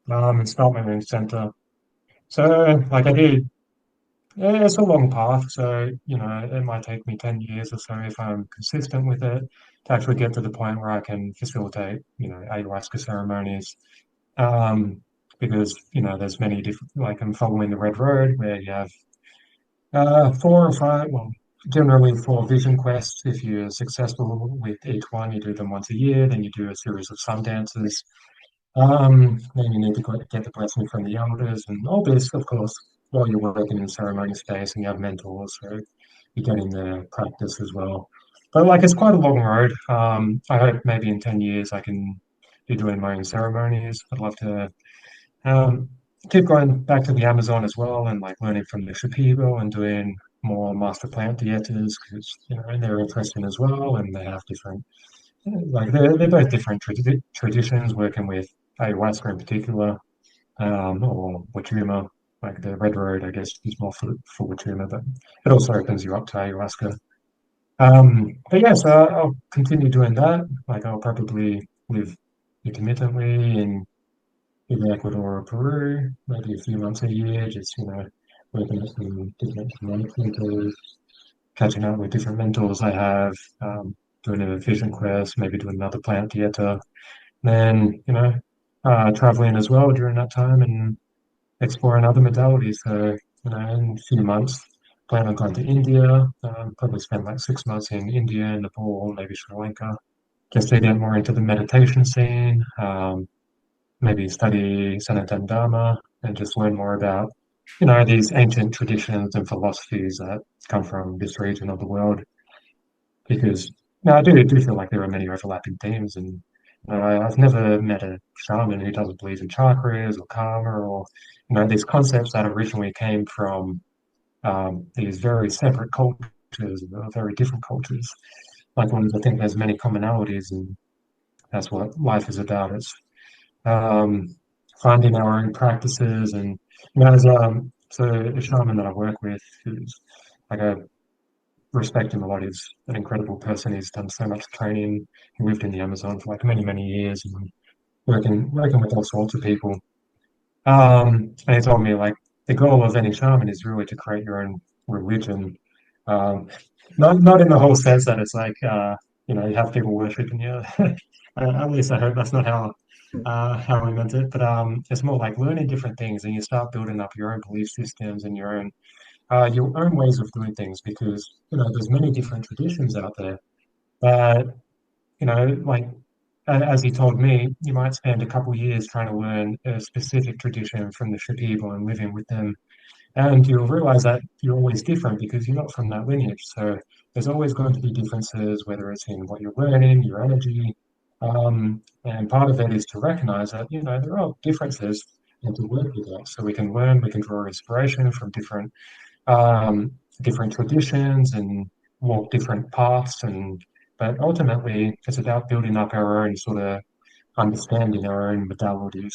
and start my own center. So like I did, yeah, it's a long path. So it might take me 10 years or so if I'm consistent with it to actually get to the point where I can facilitate, ayahuasca ceremonies. Um, because there's many different. Like I'm following the Red Road where you have four or five, well, generally four vision quests. If you're successful with each one, you do them once a year, then you do a series of sun dances. Then you need to get the blessing from the elders, and all this, of course, while you're working in ceremony space and you have mentors, so you get in the practice as well. But like, it's quite a long road. I hope maybe in 10 years I can be doing my own ceremonies. I'd love to um, keep going back to the Amazon as well and like learning from the Shipibo and doing more master plant dietas because they're interesting as well and they have different like they're both different traditions working with ayahuasca in particular or Wachuma. Like the Red Road, I guess, is more for Wachuma, but it also opens you up to ayahuasca. But yeah, so I'll continue doing that. Like I'll probably live intermittently in either Ecuador or Peru, maybe a few months a year, just, working at some different shamanic centers, catching up with different mentors I have, doing a vision quest, maybe doing another plant dieta, then, traveling as well during that time and exploring other modalities. So, in a few months, plan on going to India, probably spend like 6 months in India, Nepal, maybe Sri Lanka, just to get more into the meditation scene. Maybe study Sanatana Dharma and just learn more about, these ancient traditions and philosophies that come from this region of the world. Because I do feel like there are many overlapping themes, and I've never met a shaman who doesn't believe in chakras or karma or these concepts that originally came from these very separate cultures, very different cultures. Like ones I think there's many commonalities, and that's what life is about. It's um, finding our own practices. And as so a shaman that I work with, who's like I respect him a lot. He's an incredible person. He's done so much training. He lived in the Amazon for like many years, and working with all sorts of people. And he told me like the goal of any shaman is really to create your own religion. Um, not in the whole sense that it's like you have people worshiping you. At least I hope that's not how we meant it. But it's more like learning different things, and you start building up your own belief systems and your own ways of doing things because there's many different traditions out there. But like as he told me, you might spend a couple years trying to learn a specific tradition from the Shipibo and living with them, and you'll realize that you're always different because you're not from that lineage. So there's always going to be differences, whether it's in what you're learning, your energy. And part of it is to recognize that, there are differences and to work with that. So we can learn, we can draw inspiration from um, different traditions and walk different paths. But ultimately, it's about building up our own sort of understanding, our own modalities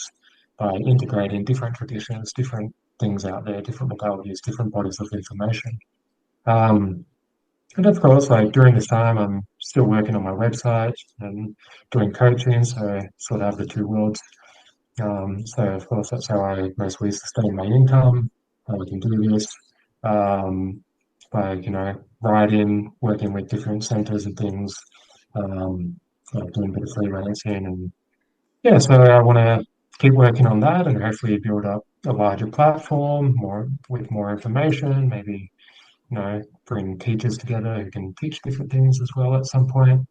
by integrating different traditions, different things out there, different modalities, different bodies of information. Um, and of course, like during this time, I'm still working on my website and doing coaching, so I sort of have the two worlds. So of course, that's how I mostly sustain my income. How I can do this, um, by writing, working with different centers and things, doing a bit of freelancing, and yeah. So I want to keep working on that and hopefully build up a larger platform, more with more information, maybe bring teachers together who can teach different things as well at some point.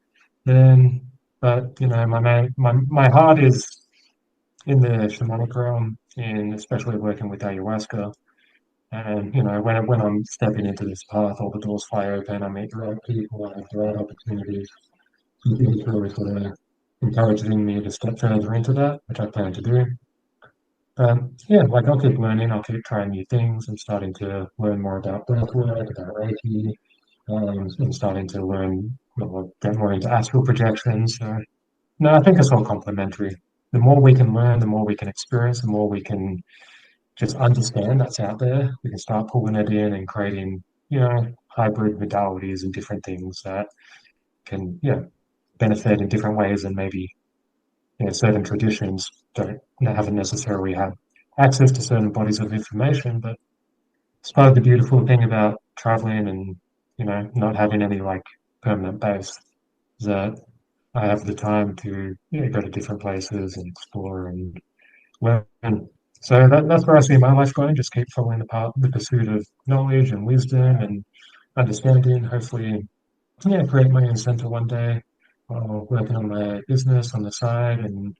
Then, but my heart is in the shamanic realm, in especially working with ayahuasca. And when I'm stepping into this path, all the doors fly open. I meet the right people, I have the right opportunities. Something is really sort of encouraging me to step further into that, which I plan to do. Yeah, like I'll keep learning, I'll keep trying new things. I'm starting to learn more about breathwork, about Reiki, I'm starting to learn, well, get more into astral projections. So, no, I think it's all complementary. The more we can learn, the more we can experience, the more we can just understand that's out there. We can start pulling it in and creating, hybrid modalities and different things that can, benefit in different ways and maybe, certain traditions haven't necessarily had access to certain bodies of information, but it's part of the beautiful thing about traveling and not having any like permanent base is that I have the time to go to different places and explore and learn. So that's where I see my life going. Just keep following the pursuit of knowledge and wisdom and understanding. Hopefully, create my own center one day, working on my business on the side, and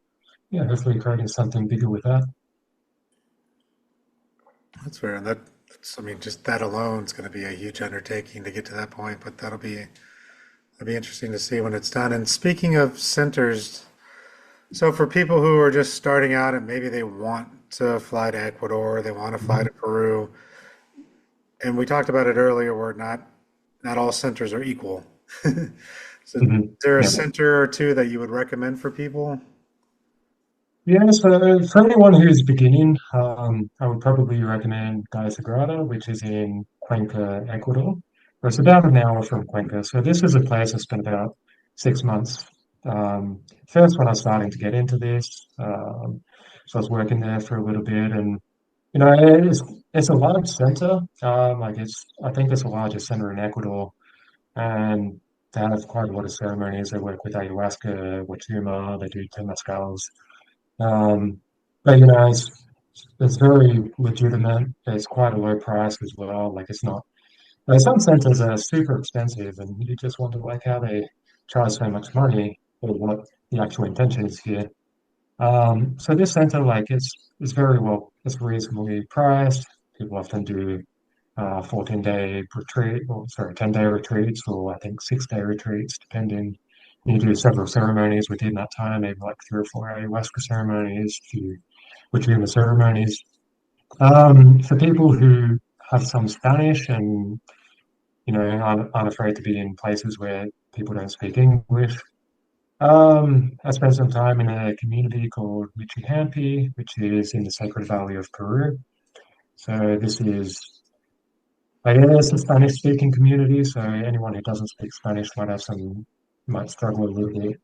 hopefully creating something bigger with that. That's fair. I mean, just that alone is going to be a huge undertaking to get to that point, but that'll be interesting to see when it's done. And speaking of centers, so for people who are just starting out and maybe they want to fly to Ecuador, they want to fly Mhm. to Peru, and we talked about it earlier, where not all centers are equal. So, is Mhm. there a Yeah. center or two that you would recommend for people? Yeah, so for anyone who's beginning, I would probably recommend Gaia Sagrada, which is in Cuenca, Ecuador. It's about an hour from Cuenca. So this is a place I spent about 6 months. First, when I was starting to get into this, so I was working there for a little bit, and you know, it's it's a large center. I think it's the largest center in Ecuador, and they have quite a lot of ceremonies. They work with ayahuasca, wachuma, they do temazcals. Um, but it's very legitimate. It's quite a low price as well. Like it's not. Some centers are super expensive, and you just wonder like how they charge so much money or what the actual intention is here. So this center, like, it's very well, it's reasonably priced. People often do 14-day retreat, or sorry, 10-day retreats, or I think 6-day retreats, depending. You do several ceremonies within that time, maybe like 3 or 4 ayahuasca ceremonies, a few Wachuma ceremonies. For people who have some Spanish and aren't afraid to be in places where people don't speak English, I spent some time in a community called Michihampi, which is in the Sacred Valley of Peru. So this is, I guess, a Spanish-speaking community. So anyone who doesn't speak Spanish might struggle a little bit.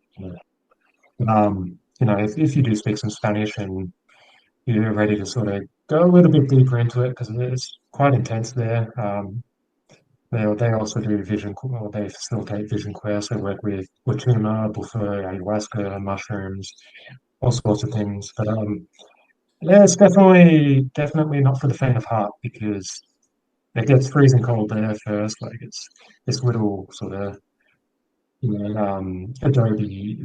If you do speak some Spanish and you're ready to sort of go a little bit deeper into it, because it's quite intense there. They also do or they facilitate vision quests. They work with Wachuma, Bufo, ayahuasca, mushrooms, all sorts of things. But yeah, it's definitely not for the faint of heart because it gets freezing cold there first. Like it's this little sort of adobe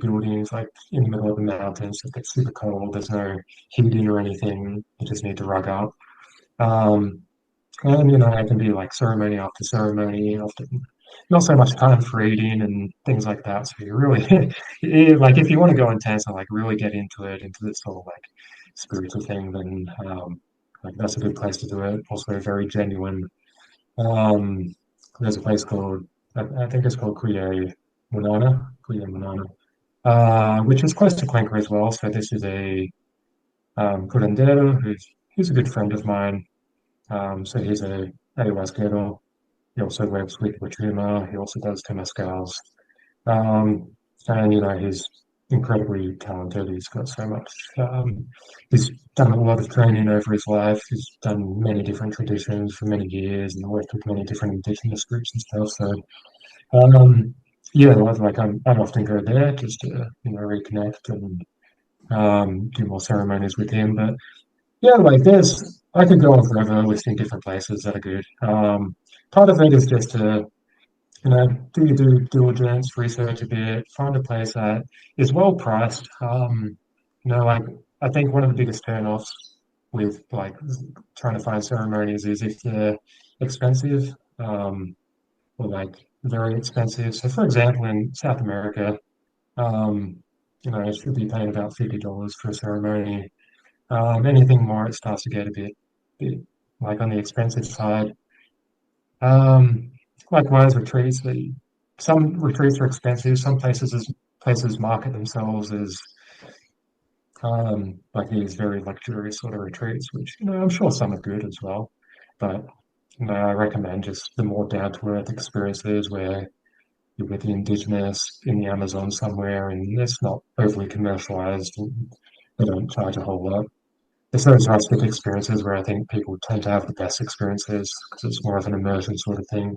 buildings like in the middle of the mountains. It gets super cold. There's no heating or anything. You just need to rug up. Um, and it can be like ceremony after ceremony, often not so much time for eating and things like that. So you really, like, if you want to go intense and like really get into this sort of like spiritual thing, then like that's a good place to do it. Also very genuine. Um, there's a place called I think it's called Kuya Munana, which is close to Cuenca as well. So this is a curandero who's a good friend of mine. So he's a ayahuasquero, He also works with Wachuma. He also does temescals. Um, and he's incredibly talented. He's got so much. He's done a lot of training over his life. He's done many different traditions for many years and worked with many different indigenous groups and stuff. So, um, yeah, I often go there just to reconnect and do more ceremonies with him. But yeah, I could go on forever listing different places that are good. Part of it is just to do your due diligence, research a bit, find a place that is well priced. Like I think one of the biggest turnoffs with trying to find ceremonies is if they're expensive, or very expensive. So for example, in South America, um, you should be paying about $50 for a ceremony. Anything more, it starts to get a bit like on the expensive side. Um, Likewise, retreats. Some retreats are expensive. Some places market themselves as like these very luxurious sort of retreats, which I'm sure some are good as well. But I recommend just the more down to earth experiences where you're with the indigenous in the Amazon somewhere, and it's not overly commercialized. And they don't charge a whole lot. It's those rustic experiences where I think people tend to have the best experiences because it's more of an immersion sort of thing.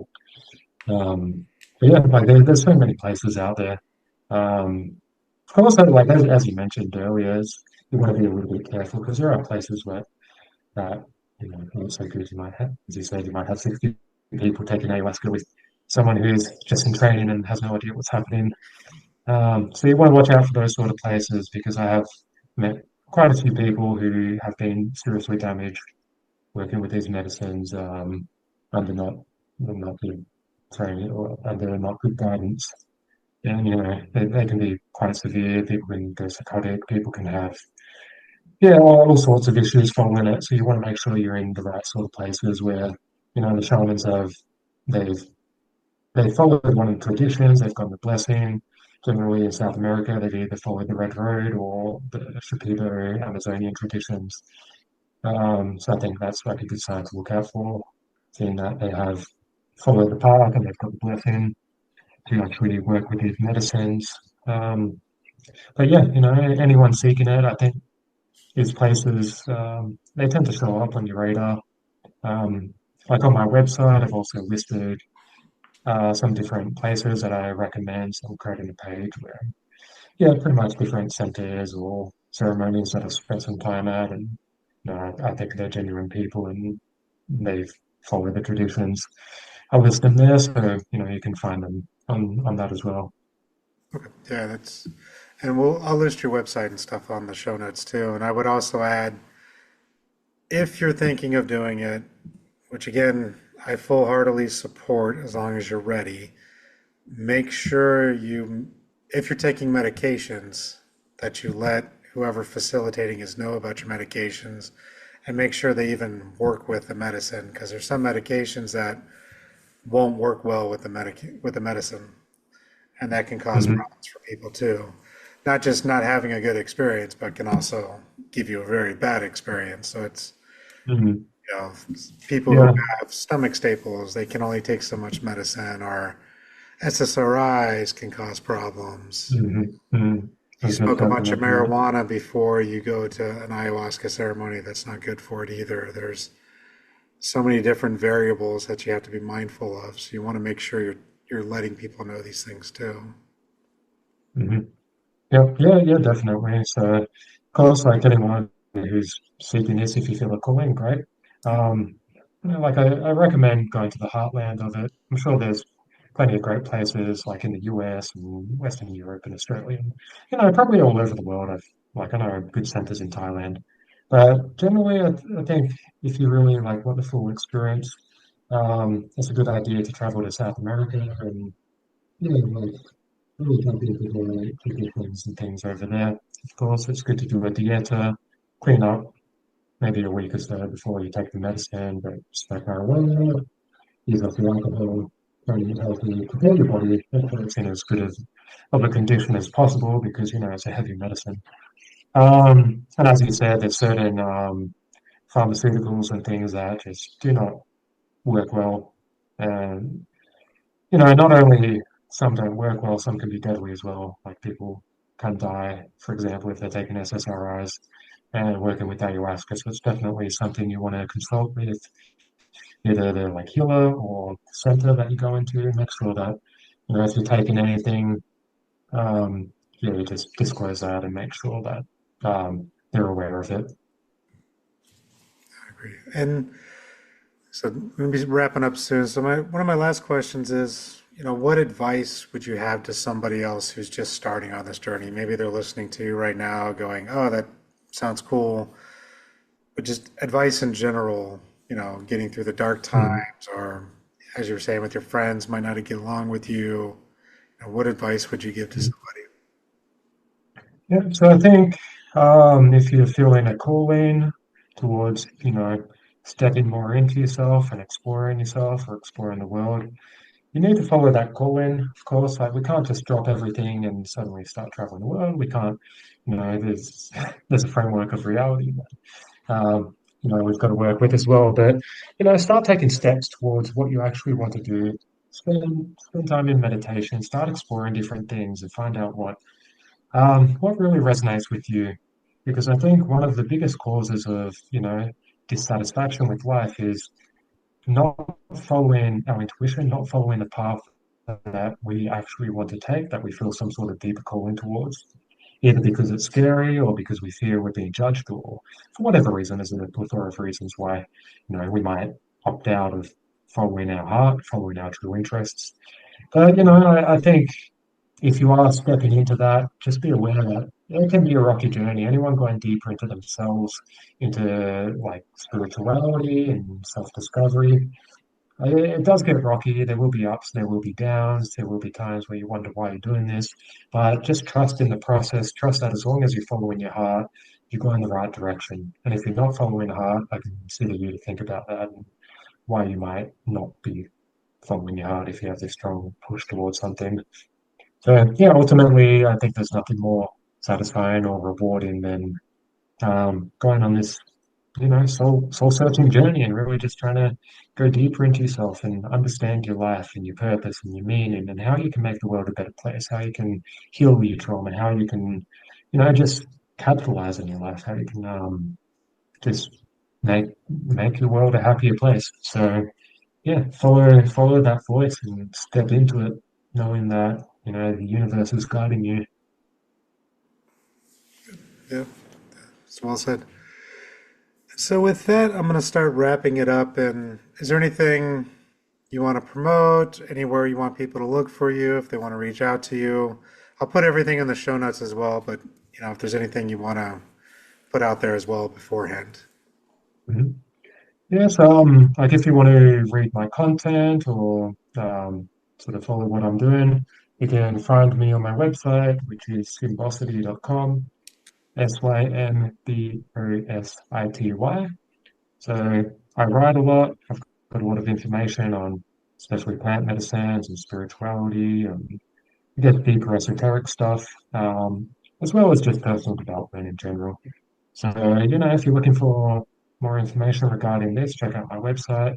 Um, but yeah, there's so many places out there. Um, Also, as you mentioned earlier, you want to be a little bit careful because there are places where that aren't so good. You might have, as you said, you might have 60 people taking ayahuasca with someone who's just in training and has no idea what's happening. So you want to watch out for those sort of places because I have met quite a few people who have been seriously damaged working with these medicines under not good training or under not good guidance. And they can be quite severe. People can go psychotic. People can have all sorts of issues following it. So you want to make sure you're in the right sort of places where the shamans they've they followed one of the traditions. They've got the blessing. Generally in South America, they've either followed the Red Road or the Shipido Amazonian traditions. So I think that's like a good sign to look out for, seeing that they have followed the path and they've got the blessing to actually work with these medicines. Um, but yeah, anyone seeking it, I think these places they tend to show up on your radar. Um, like on my website, I've also listed some different places that I recommend. So I'm creating a page where, yeah, pretty much different centers or ceremonies that I've spent some time at, and I think they're genuine people and they've followed the traditions. I'll list them there, so you can find them on that as well. Okay. Yeah, and I'll list your website and stuff on the show notes too. And I would also add, if you're thinking of doing it, which again, I full-heartedly support as long as you're ready, make sure if you're taking medications, that you let whoever facilitating is know about your medications and make sure they even work with the medicine because there's some medications that won't work well with the medicine, and that can cause Hmm. problems for people too. Not just not having a good experience, but can also give you a very bad experience. So it's, Hmm. you know, people who Yeah. have stomach staples, they can only take so much medicine, or SSRIs can cause problems. Hmm. Hmm. You I just smoke a don't bunch of remember that. marijuana before you go to an ayahuasca ceremony, that's not good for it either. There's so many different variables that you have to be mindful of. So you want to make sure you're letting people know these things too. Hmm. Yeah, yeah, yeah, definitely. So, of course, like anyone who's seeking this, if you feel a calling, great. Um, I recommend going to the heartland of it. I'm sure there's plenty of great places like in the US and Western Europe and Australia, and, probably all over the world. I know good centers in Thailand, but generally, I think if you really want the full experience, it's a good idea to travel to South America and really jump into the traditions and things over there. Of course, it's good to do a dieta, clean up maybe a week or so before you take the medicine, but smoke marijuana, use off the alcohol, try to eat healthy, prepare your body, make sure it's in as good of a condition as possible because, it's a heavy medicine. And as you said, there's certain pharmaceuticals and things that just do not work well And not only some don't work well, some can be deadly as well. Like people can die, for example, if they're taking SSRIs and working with ayahuasca. So it's definitely something you want to consult with either the like healer or center that you go into. Make sure that if you're taking anything, you just disclose that and make sure that they're aware of it. I agree. And so we'll be wrapping up soon. So one of my last questions is, what advice would you have to somebody else who's just starting on this journey? Maybe they're listening to you right now going, "Oh, that sounds cool," but just advice in general, getting through the dark Mm. times or as you were saying with your friends might not get along with you. What advice would you give to somebody? Yeah, so I think if you're feeling a calling towards, stepping more into yourself and exploring yourself or exploring the world, you need to follow that calling. Of course, like we can't just drop everything and suddenly start traveling the world. We can't, there's there's a framework of reality that we've got to work with as well. But start taking steps towards what you actually want to do. Spend time in meditation. Start exploring different things and find out what really resonates with you? Because I think one of the biggest causes of, dissatisfaction with life is not following our intuition, not following the path that we actually want to take, that we feel some sort of deeper calling towards, either because it's scary or because we fear we're being judged, or for whatever reason, there's a plethora of reasons why, we might opt out of following our heart, following our true interests. But, I think if you are stepping into that, just be aware that it can be a rocky journey. Anyone going deeper into themselves, into like spirituality and self-discovery, it does get rocky. There will be ups, there will be downs, there will be times where you wonder why you're doing this. But just trust in the process. Trust that as long as you're following your heart, you're going the right direction. And if you're not following the heart, I can consider you to think about that and why you might not be following your heart if you have this strong push towards something. So yeah, ultimately, I think there's nothing more satisfying or rewarding than going on this, soul searching journey and really just trying to go deeper into yourself and understand your life and your purpose and your meaning and how you can make the world a better place, how you can heal your trauma, how you can, just capitalize on your life, how you can just make the world a happier place. So yeah, follow that voice and step into it, knowing that the universe is guiding you. Yeah, it's well said. So with that, I'm going to start wrapping it up. And is there anything you want to promote? Anywhere you want people to look for you if they want to reach out to you? I'll put everything in the show notes as well, but if there's anything you want to put out there as well beforehand. Mhm. Yes, like if you want to read my content or sort of follow what I'm doing, you can find me on my website, which is symbosity.com, Symbosity. So I write a lot. I've got a lot of information on especially plant medicines and spirituality and get deeper esoteric stuff, as well as just personal development in general. So, if you're looking for more information regarding this, check out my website.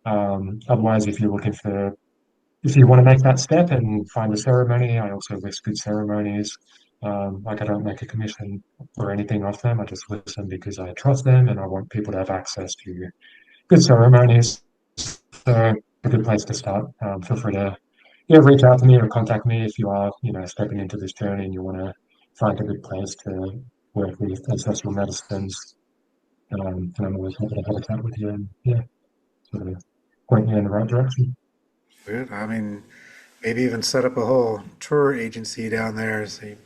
Otherwise, if you want to make that step and find a ceremony, I also list good ceremonies. Like I don't make a commission or anything off them. I just list them because I trust them and I want people to have access to good ceremonies. So a good place to start. Feel free to reach out to me or contact me if you are stepping into this journey and you want to find a good place to work with ancestral medicines. And I'm always happy to have a chat with you and yeah, sort of point you in the right direction. Good. I mean, maybe even set up a whole tour agency down there so you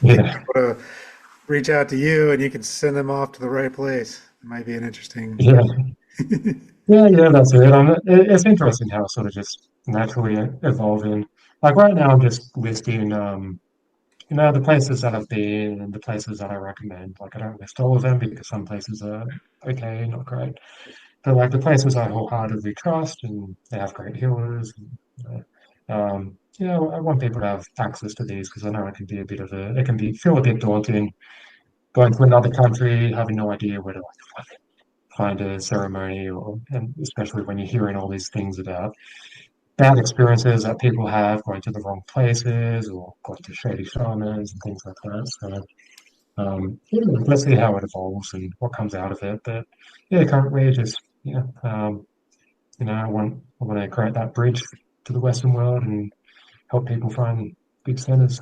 get Yeah, people to reach out to you and you can send them off to the right place. It might be an interesting. yeah, yeah. That's it. It's interesting how it's sort of just naturally evolving. Like right now, I'm just listing, the places that I've been and the places that I recommend. Like I don't list all of them because some places are okay, not great. But like the places I wholeheartedly trust and they have great healers. I want people to have access to these because I know it can be it can be feel a bit daunting going to another country, having no idea where to like, find a ceremony, or and especially when you're hearing all these things about bad experiences that people have going to the wrong places or going to shady shamans and things like that. So yeah, let's see how it evolves and what comes out of it. But yeah, currently just yeah, I want to create that bridge to the Western world and help people find big centers.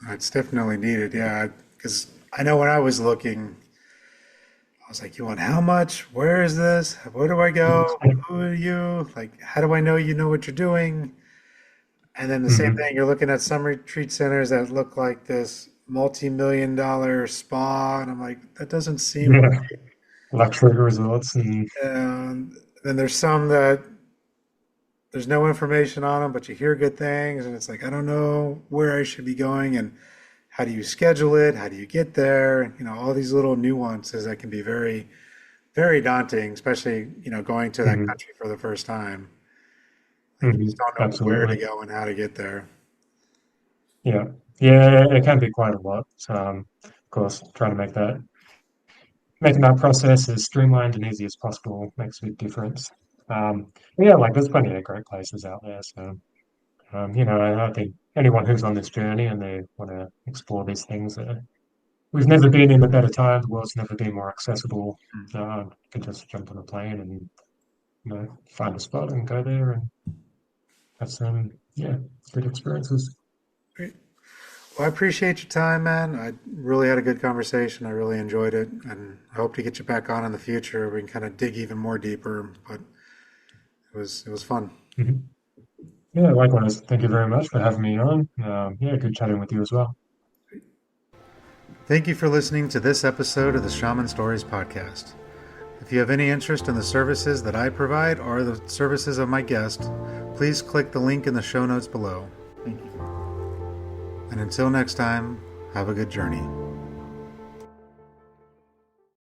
It's definitely needed, yeah. Because I know when I was looking, I was like, you want how much? Where is this? Where do I go? Who are you? Like, how do I know you know what you're doing? And then the same Hmm. thing, you're looking at some retreat centers that look like this multi-million-dollar spa, and I'm like, that doesn't seem Yeah, luxury resorts and right. And then there's some that there's no information on them, but you hear good things, and it's like, I don't know where I should be going, and how do you schedule it? How do you get there? You know, all these little nuances that can be very, very daunting, especially, going to that mhm, country for the first time. Like you just mhm, don't know where to absolutely. go and how to get there. Yeah, yeah, it can be quite a lot. Of course, trying to making that process as streamlined and easy as possible makes a big difference. But yeah, like there's plenty of great places out there. So, I think anyone who's on this journey and they want to explore these things, we've never been in a better time. The world's never been more accessible. You can just jump on a plane and find a spot and go there and have some good experiences. Great. Well, I appreciate your time, man. I really had a good conversation. I really enjoyed it, and I hope to get you back on in the future. We can kind of dig even more deeper, but it was fun. Mhm. Yeah, likewise. Thank you very much for having me on. Yeah, good chatting with you as well. Thank you for listening to this episode of the Shaman Stories podcast. If you have any interest in the services that I provide or the services of my guest, please click the link in the show notes below. Thank you. And until next time, have a good journey.